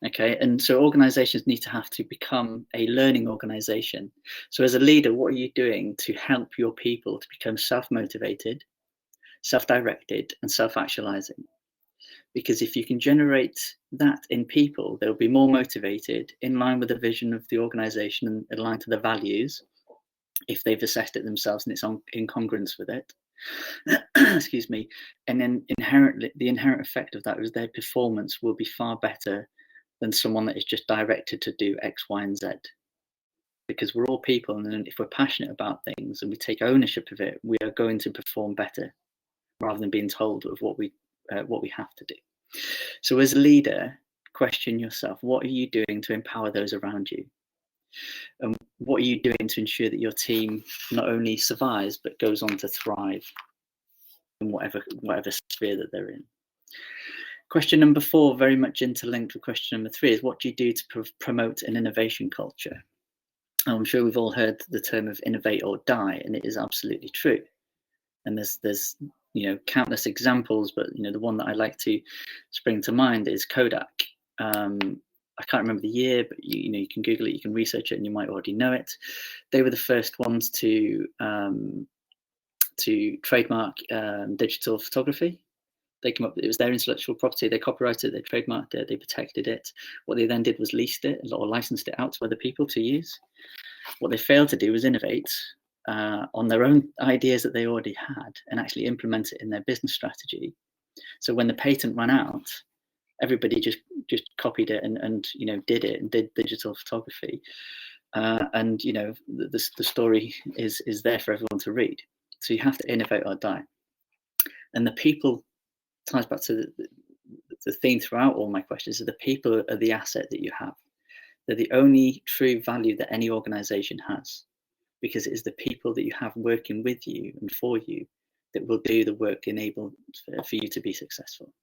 Okay, and so organisations need to have to become a learning organisation. So as a leader, what are you doing to help your people to become self-motivated, self-directed, and self-actualising? Because if you can generate that in people, they'll be more motivated, in line with the vision of the organisation and aligned to the values, if they've assessed it themselves and it's in congruence with it. Excuse me. And then the inherent effect of that is their performance will be far better than someone that is just directed to do X, Y, and Z. Because we're all people, and then if we're passionate about things and we take ownership of it, we are going to perform better, rather than being told of what we have to do. So as a leader, question yourself, what are you doing to empower those around you? And what are you doing to ensure that your team not only survives, but goes on to thrive in whatever sphere that they're in? Question number 4, very much interlinked with question number 3, is what do you do to promote an innovation culture? I'm sure we've all heard the term of innovate or die, and it is absolutely true. And there's countless examples, but the one that I like to spring to mind is Kodak. I can't remember the year, but you can Google it, you can research it, and you might already know it. They were the first ones to trademark digital photography. They came up, it was their intellectual property, they copyrighted it, they trademarked it, they protected it. What they then did was leased it or licensed it out to other people to use. What they failed to do was innovate on their own ideas that they already had and actually implement it in their business strategy. So when the patent ran out, everybody just copied it and did it and did digital photography. And the story is there for everyone to read. So you have to innovate or die. And the people ties back to the theme throughout all my questions, is the people are the asset that you have. They're the only true value that any organization has, because it is the people that you have working with you and for you that will do the work enabled for you to be successful.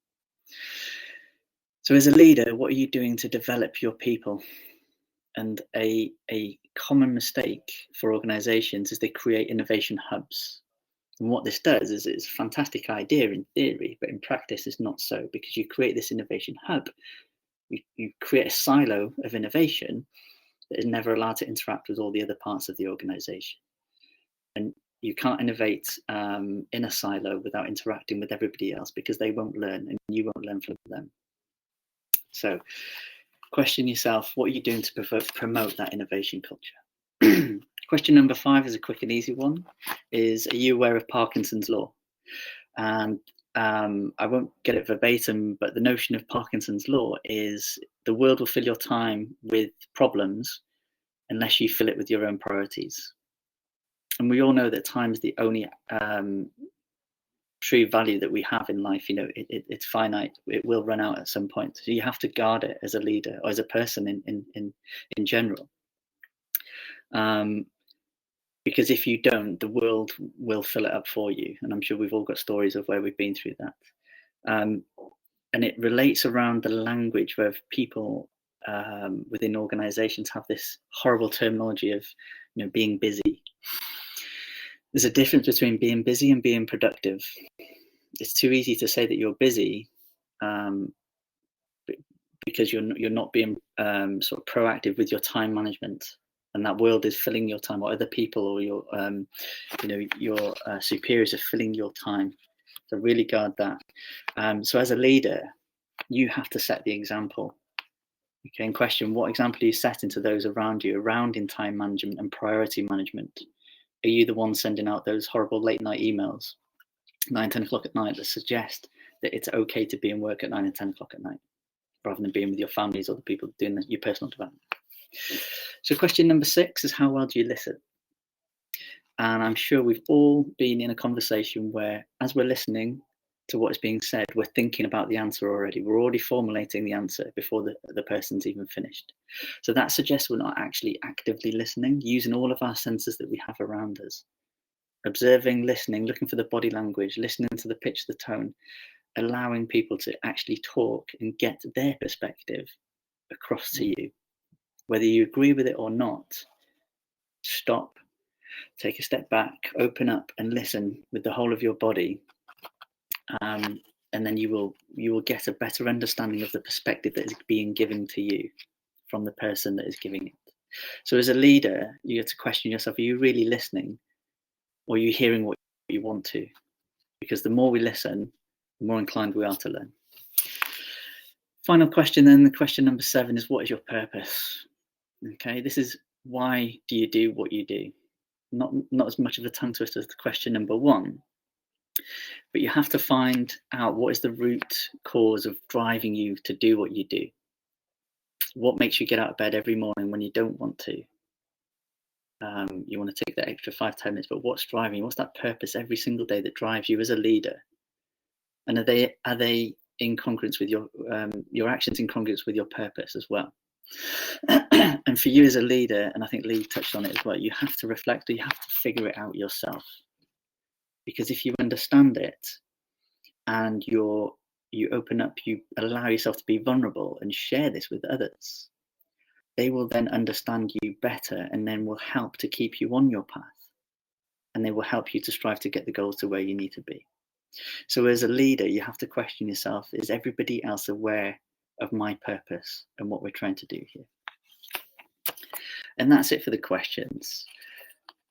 So as a leader, what are you doing to develop your people? And a common mistake for organizations is they create innovation hubs. And what this does is it's a fantastic idea in theory, but in practice it's not so, because you create this innovation hub. You create a silo of innovation that is never allowed to interact with all the other parts of the organization. And you can't innovate in a silo without interacting with everybody else, because they won't learn and you won't learn from them. So question yourself, what are you doing to promote that innovation culture? Question number 5 is a quick and easy one. Are you aware of Parkinson's law? And I won't get it verbatim, but the notion of Parkinson's law is the world will fill your time with problems unless you fill it with your own priorities. And we all know that time is the only true value that we have in life. It's finite. It will run out at some point. So you have to guard it as a leader or as a person in general. Because if you don't, the world will fill it up for you. And I'm sure we've all got stories of where we've been through that. And it relates around the language where people within organizations have this horrible terminology of being busy. There's a difference between being busy and being productive. It's too easy to say that you're busy because you're not being sort of proactive with your time management, and that world is filling your time, or other people or your your superiors are filling your time. So really guard that. So as a leader, you have to set the example. Okay, and question, what example are you setting to those around you in time management and priority management? Are you the one sending out those horrible late night emails, 9-10 o'clock at night, that suggest that it's okay to be in work at 9 and 10 o'clock at night, rather than being with your families or the people doing your personal development? So question number 6 is, how well do you listen? And I'm sure we've all been in a conversation where, as we're listening to what is being said, we're thinking about the answer already. We're already formulating the answer before the person's even finished. So that suggests we're not actually actively listening, using all of our senses that we have around us. Observing, listening, looking for the body language, listening to the pitch, the tone, allowing people to actually talk and get their perspective across to you. Whether you agree with it or not, stop, take a step back, open up and listen with the whole of your body. And then you will get a better understanding of the perspective that is being given to you from the person that is giving it. So as a leader, you have to question yourself, are you really listening, or are you hearing what you want to? Because the more we listen, the more inclined we are to learn. Final question then, the question number 7 is, what is your purpose? Okay, this is, why do you do what you do? Not as much of a tongue twister as the question number 1. But you have to find out what is the root cause of driving you to do what you do. What makes you get out of bed every morning when you don't want to? You want to take that extra 5-10 minutes, but what's driving you? What's that purpose every single day that drives you as a leader? And are they in congruence with your actions, in congruence with your purpose as well? And for you as a leader, and I think Lee touched on it as well, you have to reflect, or you have to figure it out yourself. Because if you understand it and you open up, you allow yourself to be vulnerable and share this with others, they will then understand you better and then will help to keep you on your path. And they will help you to strive to get the goals to where you need to be. So as a leader, you have to question yourself, is everybody else aware of my purpose and what we're trying to do here? And that's it for the questions.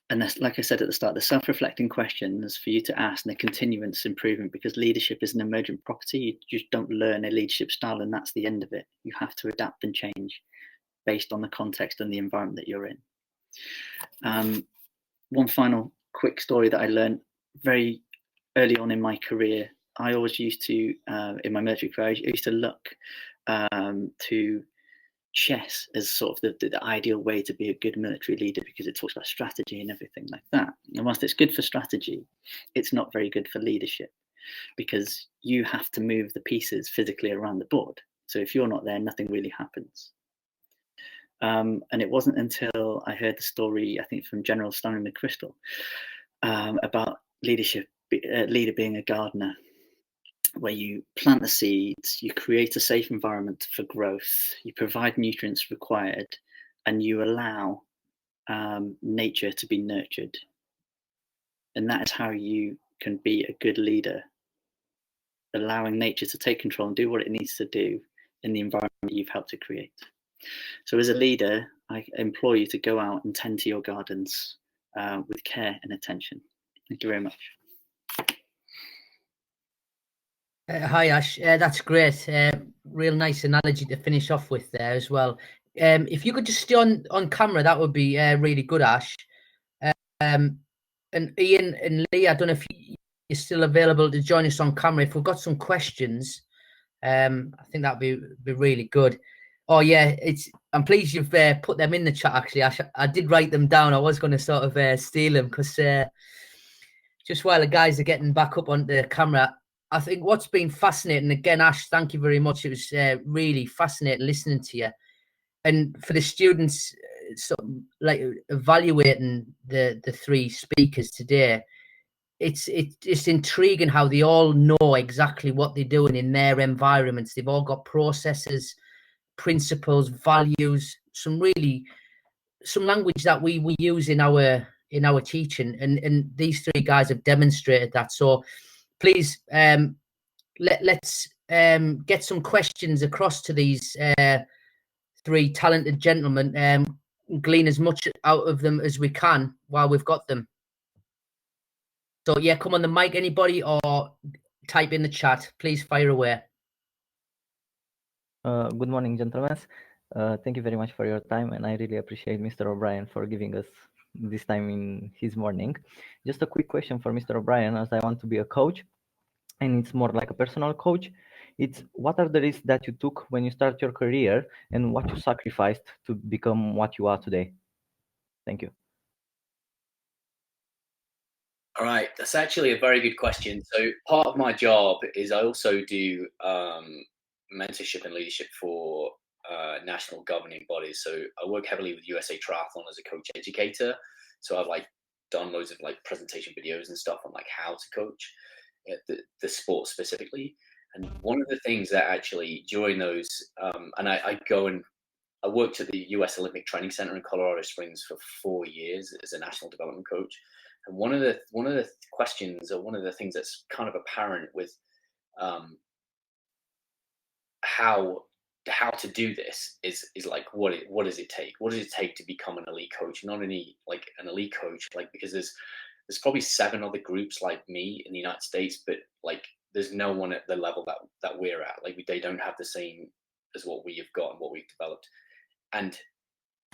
And that's, like I said at the start, the self-reflecting questions for you to ask and the continuous improvement, because leadership is an emergent property. You just don't learn a leadership style and that's the end of it. You have to adapt and change based on the context and the environment that you're in. One final quick story that I learned very early on in my career. I always used to, in my military career, I used to look to chess as sort of the ideal way to be a good military leader, because it talks about strategy and everything like that. And whilst it's good for strategy, it's not very good for leadership, because you have to move the pieces physically around the board. So if you're not there, nothing really happens. And it wasn't until I heard the story, I think from General Stanley McChrystal, about leader being a gardener, where you plant the seeds, you create a safe environment for growth, you provide nutrients required, and you allow nature to be nurtured. And that is how you can be a good leader, allowing nature to take control and do what it needs to do in the environment you've helped to create. So as a leader, I implore you to go out and tend to your gardens with care and attention. Thank you very much. Hi Ash, that's great. Real nice analogy to finish off with there as well. If you could just stay on camera, that would be really good, Ash. And Ian and Lee, I don't know if you're still available to join us on camera. If we've got some questions, I think that'd be really good. Oh yeah, I'm pleased you've put them in the chat. Actually, I did write them down. I was going to sort of steal them because just while the guys are getting back up on the camera, I think what's been fascinating, again, Ash, thank you very much. It was really fascinating listening to you. And for the students, sort of like evaluating the three speakers today, it's intriguing how they all know exactly what they're doing in their environments. They've all got processes, principles, values, some language that we use in our teaching, and these three guys have demonstrated that. So please let's get some questions across to these three talented gentlemen, glean as much out of them as we can while we've got them. So yeah, come on the mic, anybody, or type in the chat. Please fire away. Good morning, gentlemen. Thank you very much for your time, and I really appreciate Mr. O'Brien for giving us this time in his morning. Just a quick question for Mr. O'Brien, as I want to be a coach, and it's more like a personal coach. It's what are the risks that you took when you start your career, and what you sacrificed to become what you are today? Thank you. All right, that's actually a very good question. So part of my job is I also do mentorship and leadership for national governing bodies. So I work heavily with USA Triathlon as a coach educator. So I've done loads of presentation videos and stuff on how to coach the sport specifically. And one of the things that actually during those, and I worked at the US Olympic Training Center in Colorado Springs for 4 years as a national development coach. And one of the questions, or one of the things that's kind of apparent with how to do this is what does it take? What does it take to become an elite coach? Not only an elite coach, because there's probably 7 other groups like me in the United States, but there's no one at the level that we're at. They don't have the same as what we have got and what we've developed. And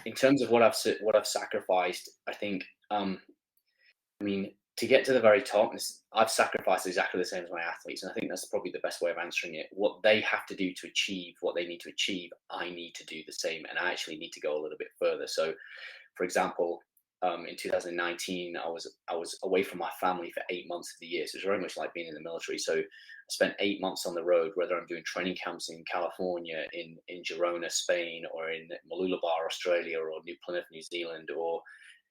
in terms of what I've sacrificed, I think, to get to the very top, I've sacrificed exactly the same as my athletes. And I think that's probably the best way of answering it. What they have to do to achieve what they need to achieve, I need to do the same. And I actually need to go a little bit further. So, for example, in 2019, I was away from my family for 8 months of the year. So it was very much like being in the military. So I spent 8 months on the road, whether I'm doing training camps in California, in Girona, Spain, or in Mooloolaba, Australia, or New Plymouth, New Zealand, or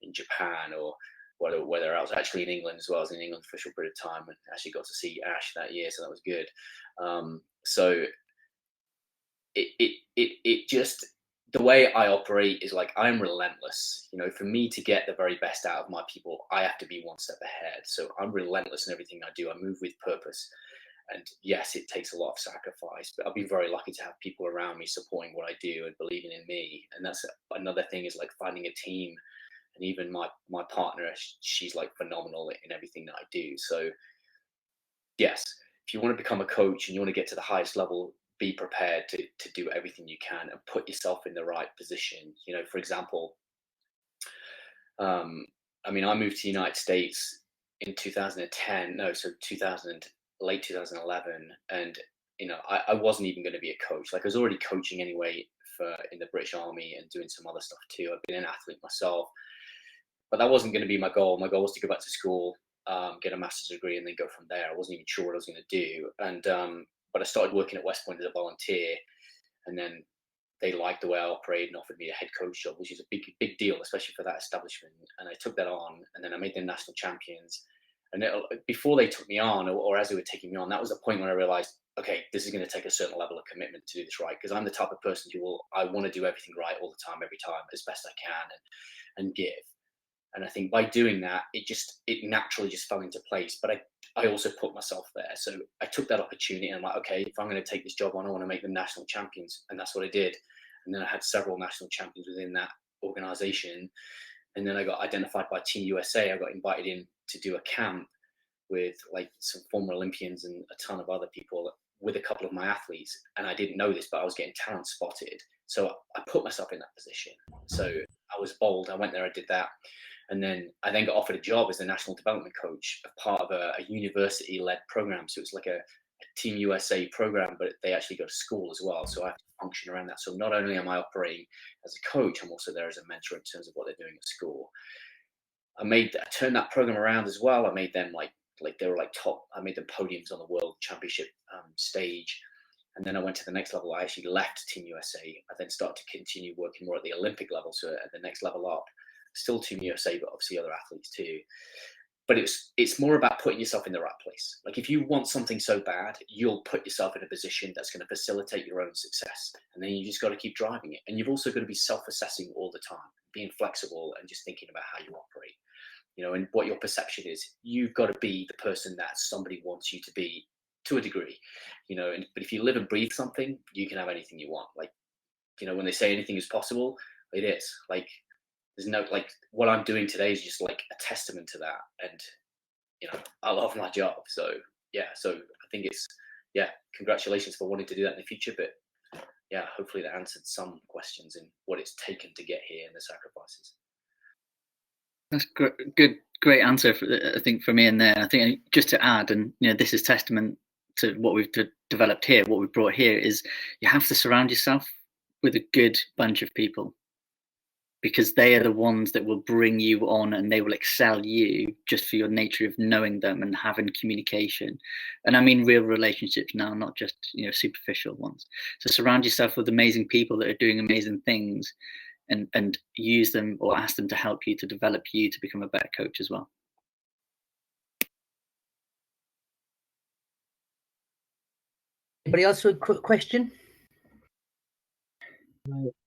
in Japan, or whether I was actually in England as well. I was in England for a short period of time and actually got to see Ash that year, so that was good. So it just, the way I operate is I'm relentless. For me to get the very best out of my people, I have to be one step ahead. So I'm relentless in everything I do. I move with purpose. And yes, it takes a lot of sacrifice, but I've been very lucky to have people around me supporting what I do and believing in me. And that's another thing, is finding a team. And even my partner, she's phenomenal in everything that I do. So yes, if you want to become a coach and you want to get to the highest level, be prepared to do everything you can and put yourself in the right position. For example, I moved to the United States in 2010. No, so late 2011, and I wasn't even going to be a coach. I was already coaching anyway in the British Army and doing some other stuff too. I've been an athlete myself. But that wasn't going to be my goal. My goal was to go back to school, get a master's degree, and then go from there. I wasn't even sure what I was going to do. And but I started working at West Point as a volunteer, and then they liked the way I operated and offered me a head coach job, which is a big deal, especially for that establishment. And I took that on, and then I made them national champions. And before they took me on, or as they were taking me on, that was the point when I realized, okay, this is going to take a certain level of commitment to do this right, because I'm the type of person I want to do everything right all the time, every time, as best I can, and give. And I think by doing that, it naturally just fell into place. But I also put myself there. So I took that opportunity, and I'm like, okay, if I'm going to take this job on, I want to make them national champions. And that's what I did. And then I had several national champions within that organization. And then I got identified by Team USA. I got invited in to do a camp with some former Olympians and a ton of other people, with a couple of my athletes. And I didn't know this, but I was getting talent spotted. So I put myself in that position. So I was bold. I went there, I did that. And then I then got offered a job as the national development coach of part of a university-led program. So it's like a Team USA program, but they actually go to school as well. So I have to function around that. So not only am I operating as a coach, I'm also there as a mentor in terms of what they're doing at school. I turned that program around as well. I made them like they were like top. I made them podiums on the world championship stage. And then I went to the next level. I actually left Team USA. I then started to continue working more at the Olympic level. So at the next level up, still Team USA, but obviously other athletes too. But it's more about putting yourself in the right place. Like if you want something so bad, you'll put yourself in a position that's going to facilitate your own success. And then you just got to keep driving it. And you've also got to be self-assessing all the time, being flexible and just thinking about how you operate, you know, and what your perception is. You've got to be the person that somebody wants you to be to a degree, you know, but if you live and breathe something, you can have anything you want. Like, you know, when they say anything is possible, it is. Like, there's no, like, what I'm doing today is just like a testament to that. And, you know, I love my job. So, yeah, so I think it's, yeah, congratulations for wanting to do that in the future. But, yeah, hopefully that answered some questions in what it's taken to get here and the sacrifices. That's great answer, I think, for me in there. I think just to add, and, you know, this is testament to what we've developed here, what we've brought here, is you have to surround yourself with a good bunch of people, because they are the ones that will bring you on and they will excel you just for your nature of knowing them and having communication. And I mean real relationships now, not just, you know, superficial ones. So surround yourself with amazing people that are doing amazing things, and use them or ask them to help you to develop you to become a better coach as well. Anybody else with a quick question?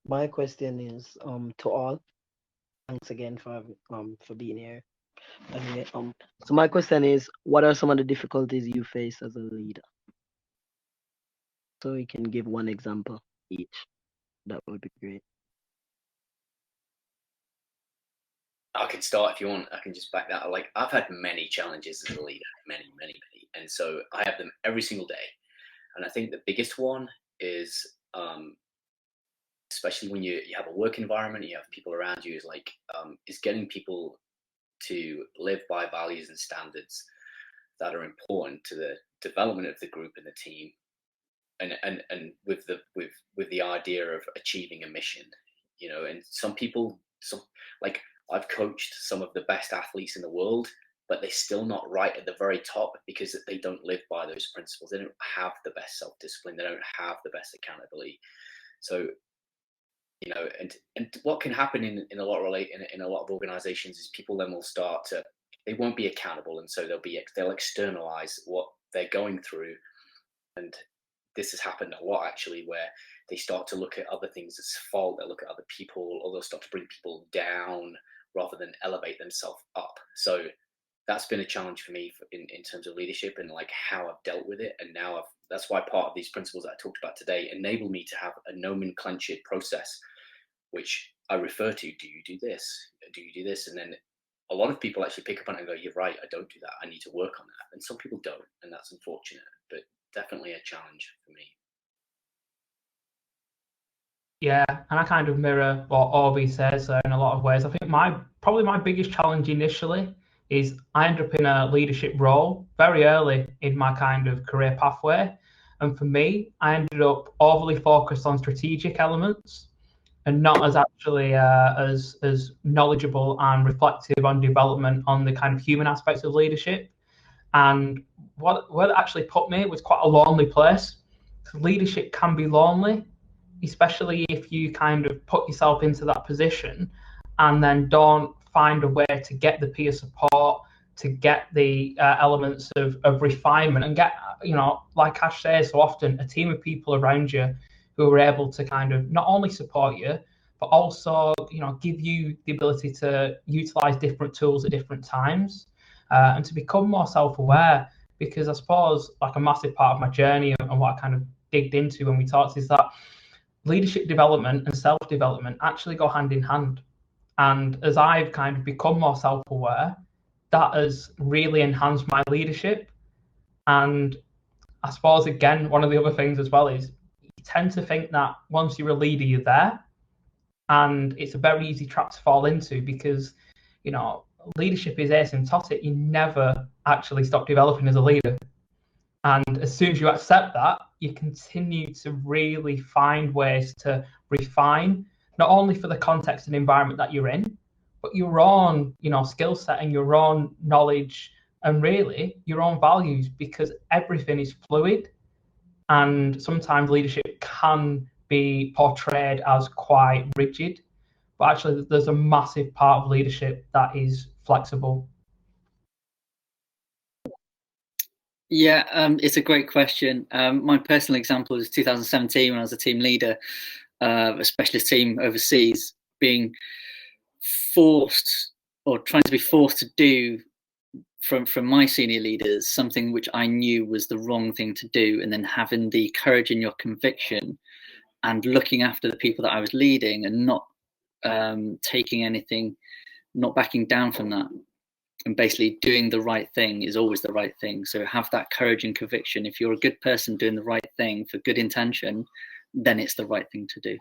My question is to all. Thanks again for being here. Anyway, so my question is, what are some of the difficulties you face as a leader? So you can give one example each. That would be great. I can start if you want. I can just back that. Like, I've had many challenges as a leader, many, and so I have them every single day. And I think the biggest one is, especially when you have a work environment, you have people around you, is getting people to live by values and standards that are important to the development of the group and the team, and with the idea of achieving a mission, you know. And some people, like, I've coached some of the best athletes in the world, but they're still not right at the very top because they don't live by those principles. They don't have the best self-discipline. They don't have the best accountability. So, you know, and what can happen in a lot of organizations is people then will start to, they won't be accountable, and so they'll externalize what they're going through. And this has happened a lot, actually, where they start to look at other things as fault. They'll look at other people, or they'll start to bring people down rather than elevate themselves up. So that's been a challenge for me in terms of leadership and like how I've dealt with it. And now that's why part of these principles that I talked about today enable me to have a nomenclatured process, which I refer to. Do you do this? Do you do this? And then a lot of people actually pick up on it and go, you're right, I don't do that. I need to work on that. And some people don't, and that's unfortunate, but definitely a challenge for me. Yeah, and I kind of mirror what Orby says in a lot of ways. I think probably my biggest challenge initially is I ended up in a leadership role very early in my kind of career pathway. And for me, I ended up overly focused on strategic elements and not as actually as knowledgeable and reflective on development on the kind of human aspects of leadership. And what it actually put me was quite a lonely place. Leadership can be lonely, especially if you kind of put yourself into that position and then don't find a way to get the peer support, to get the elements of refinement, and get, you know, like Ash says so often, a team of people around you who are able to kind of not only support you, but also, you know, give you the ability to utilize different tools at different times, and to become more self-aware. Because I suppose like a massive part of my journey and what I kind of digged into when we talked is that leadership development and self-development actually go hand in hand. And as I've kind of become more self-aware, that has really enhanced my leadership. And I suppose, again, one of the other things as well is you tend to think that once you're a leader, you're there. And it's a very easy trap to fall into because, you know, leadership is asymptotic. You never actually stop developing as a leader. And as soon as you accept that, you continue to really find ways to refine, not only for the context and environment that you're in, but your own, you know, skill set and your own knowledge and really your own values, because everything is fluid. And sometimes leadership can be portrayed as quite rigid, but actually there's a massive part of leadership that is flexible. Yeah, it's a great question. My personal example is 2017 when I was a team leader, a specialist team overseas, being forced or trying to be forced to do from my senior leaders something which I knew was the wrong thing to do, and then having the courage in your conviction and looking after the people that I was leading and not taking anything, not backing down from that. And basically doing the right thing is always the right thing. So have that courage and conviction. If you're a good person doing the right thing for good intention, then it's the right thing to do.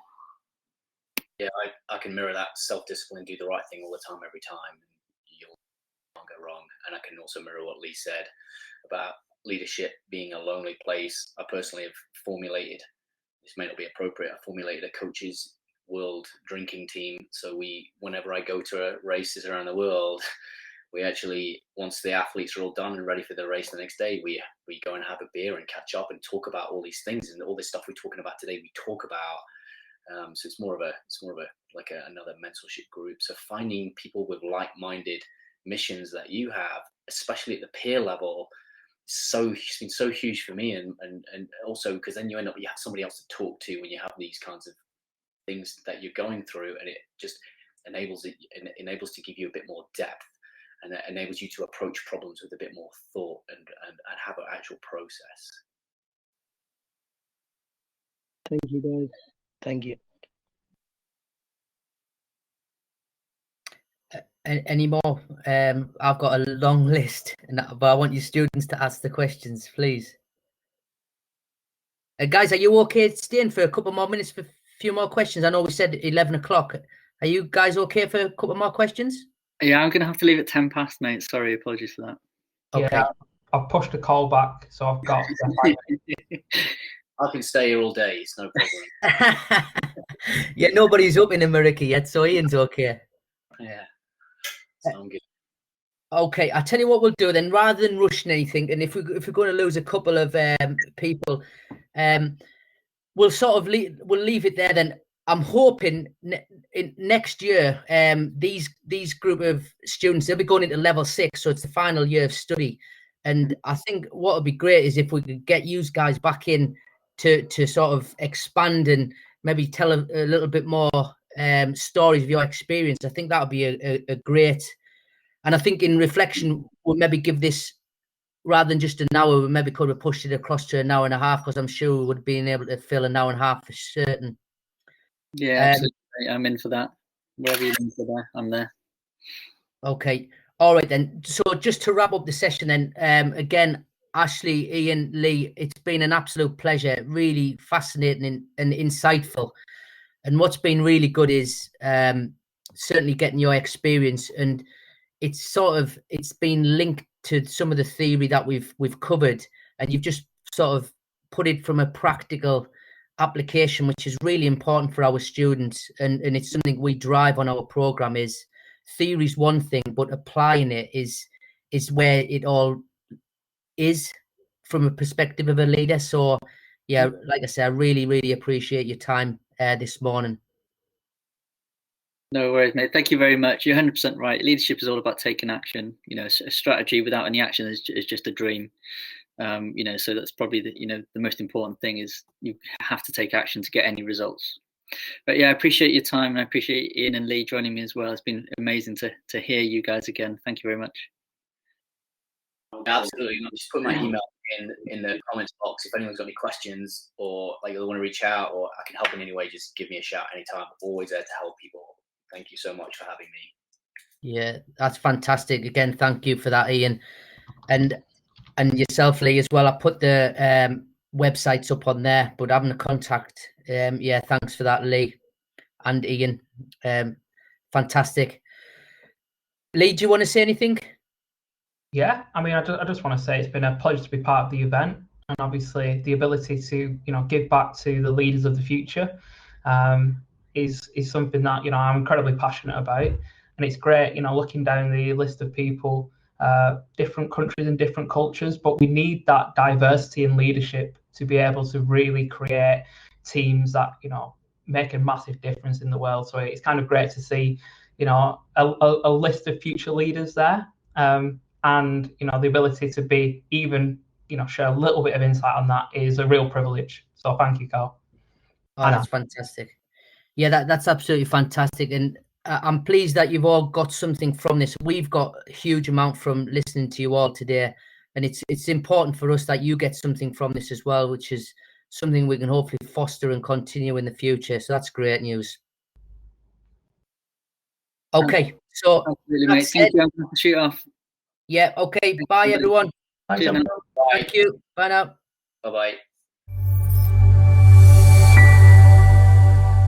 Yeah, I can mirror that. Self-discipline, do the right thing all the time, every time. You'll not go wrong. And I can also mirror what Lee said about leadership being a lonely place. I personally have formulated, this may not be appropriate, I formulated a coach's world drinking team. So whenever I go to races around the world, we actually, once the athletes are all done and ready for the race the next day, we go and have a beer and catch up and talk about all these things and all this stuff we're talking about today. We talk about, so it's more of a like another mentorship group. So finding people with like-minded missions that you have, especially at the peer level, it's been so huge for me, and also because then you have somebody else to talk to when you have these kinds of things that you're going through, and it just enables to give you a bit more depth. And that enables you to approach problems with a bit more thought and have an actual process. Thank you, guys. Thank you. Any more? I've got a long list, but I want your students to ask the questions, please. Guys, are you okay staying for a couple more minutes for a few more questions? I know we said 11 o'clock. Are you guys okay for a couple more questions? Yeah, I'm going to have to leave at 10 past, mate. Sorry, apologies for that. Okay. Yeah, I've pushed a call back, so I've got. I can stay here all day. It's no problem. Yeah, nobody's up in America yet, so Ian's okay. Yeah, sound good. Okay, I'll tell you what we'll do then. Rather than rushing anything, and if we're going to lose a couple of people, we'll sort of we'll leave it there then. I'm hoping next year, these group of students, they'll be going into level 6, so it's the final year of study. And I think what would be great is if we could get you guys back in to sort of expand and maybe tell a little bit more stories of your experience. I think that would be a great. And I think in reflection, we'll maybe give this, rather than just an hour, we maybe could have pushed it across to an hour and a half, because I'm sure we would have been able to fill an hour and a half for certain. Yeah, absolutely. I'm in for that. Wherever you're in for that, I'm there. Okay. All right then. So just to wrap up the session then, again, Ashley, Ian, Lee, it's been an absolute pleasure, really fascinating and insightful. And what's been really good is certainly getting your experience, and it's been linked to some of the theory that we've covered, and you've just sort of put it from a practical application, which is really important for our students, and it's something we drive on our program. Is theory is one thing, but applying it is where it all is from a perspective of a leader. So yeah, like I said, I really appreciate your time this morning. No worries, mate. Thank you very much. You're 100% right. Leadership is all about taking action. You know, a strategy without any action is just a dream. You know, so that's probably the most important thing is you have to take action to get any results. But yeah, I appreciate your time, and I appreciate Ian and Lee joining me as well. It's been amazing to hear you guys again. Thank you very much. Absolutely. Just put my email in the comments box. If anyone's got any questions or like they want to reach out or I can help in any way, just give me a shout anytime. I'm always there to help people. Thank you so much for having me. Yeah, that's fantastic. Again, thank you for that, Ian, and yourself, Lee, as well. I put the websites up on there, but having a contact. Yeah, thanks for that, Lee. and Ian. Fantastic. Lee, do you want to say anything? Yeah, I mean, I just want to say it's been a pleasure to be part of the event, and obviously the ability to give back to the leaders of the future is something that I'm incredibly passionate about, and it's great looking down the list of people, different countries and different cultures, but we need that diversity in leadership to be able to really create teams that make a massive difference in the world. So it's kind of great to see a list of future leaders there. And the ability to be even share a little bit of insight on that is a real privilege. So thank you, Carl. Oh, that's fantastic. Yeah, that's absolutely fantastic, and I'm pleased that you've all got something from this. We've got a huge amount from listening to you all today, and it's important for us that you get something from this as well, which is something we can hopefully foster and continue in the future. So that's great news. Okay, so absolutely, mate. Thank you. I'm going to shoot off. Yeah. Okay. Bye, everyone. Thanks, Bye. Thank you. Bye now. Bye-bye.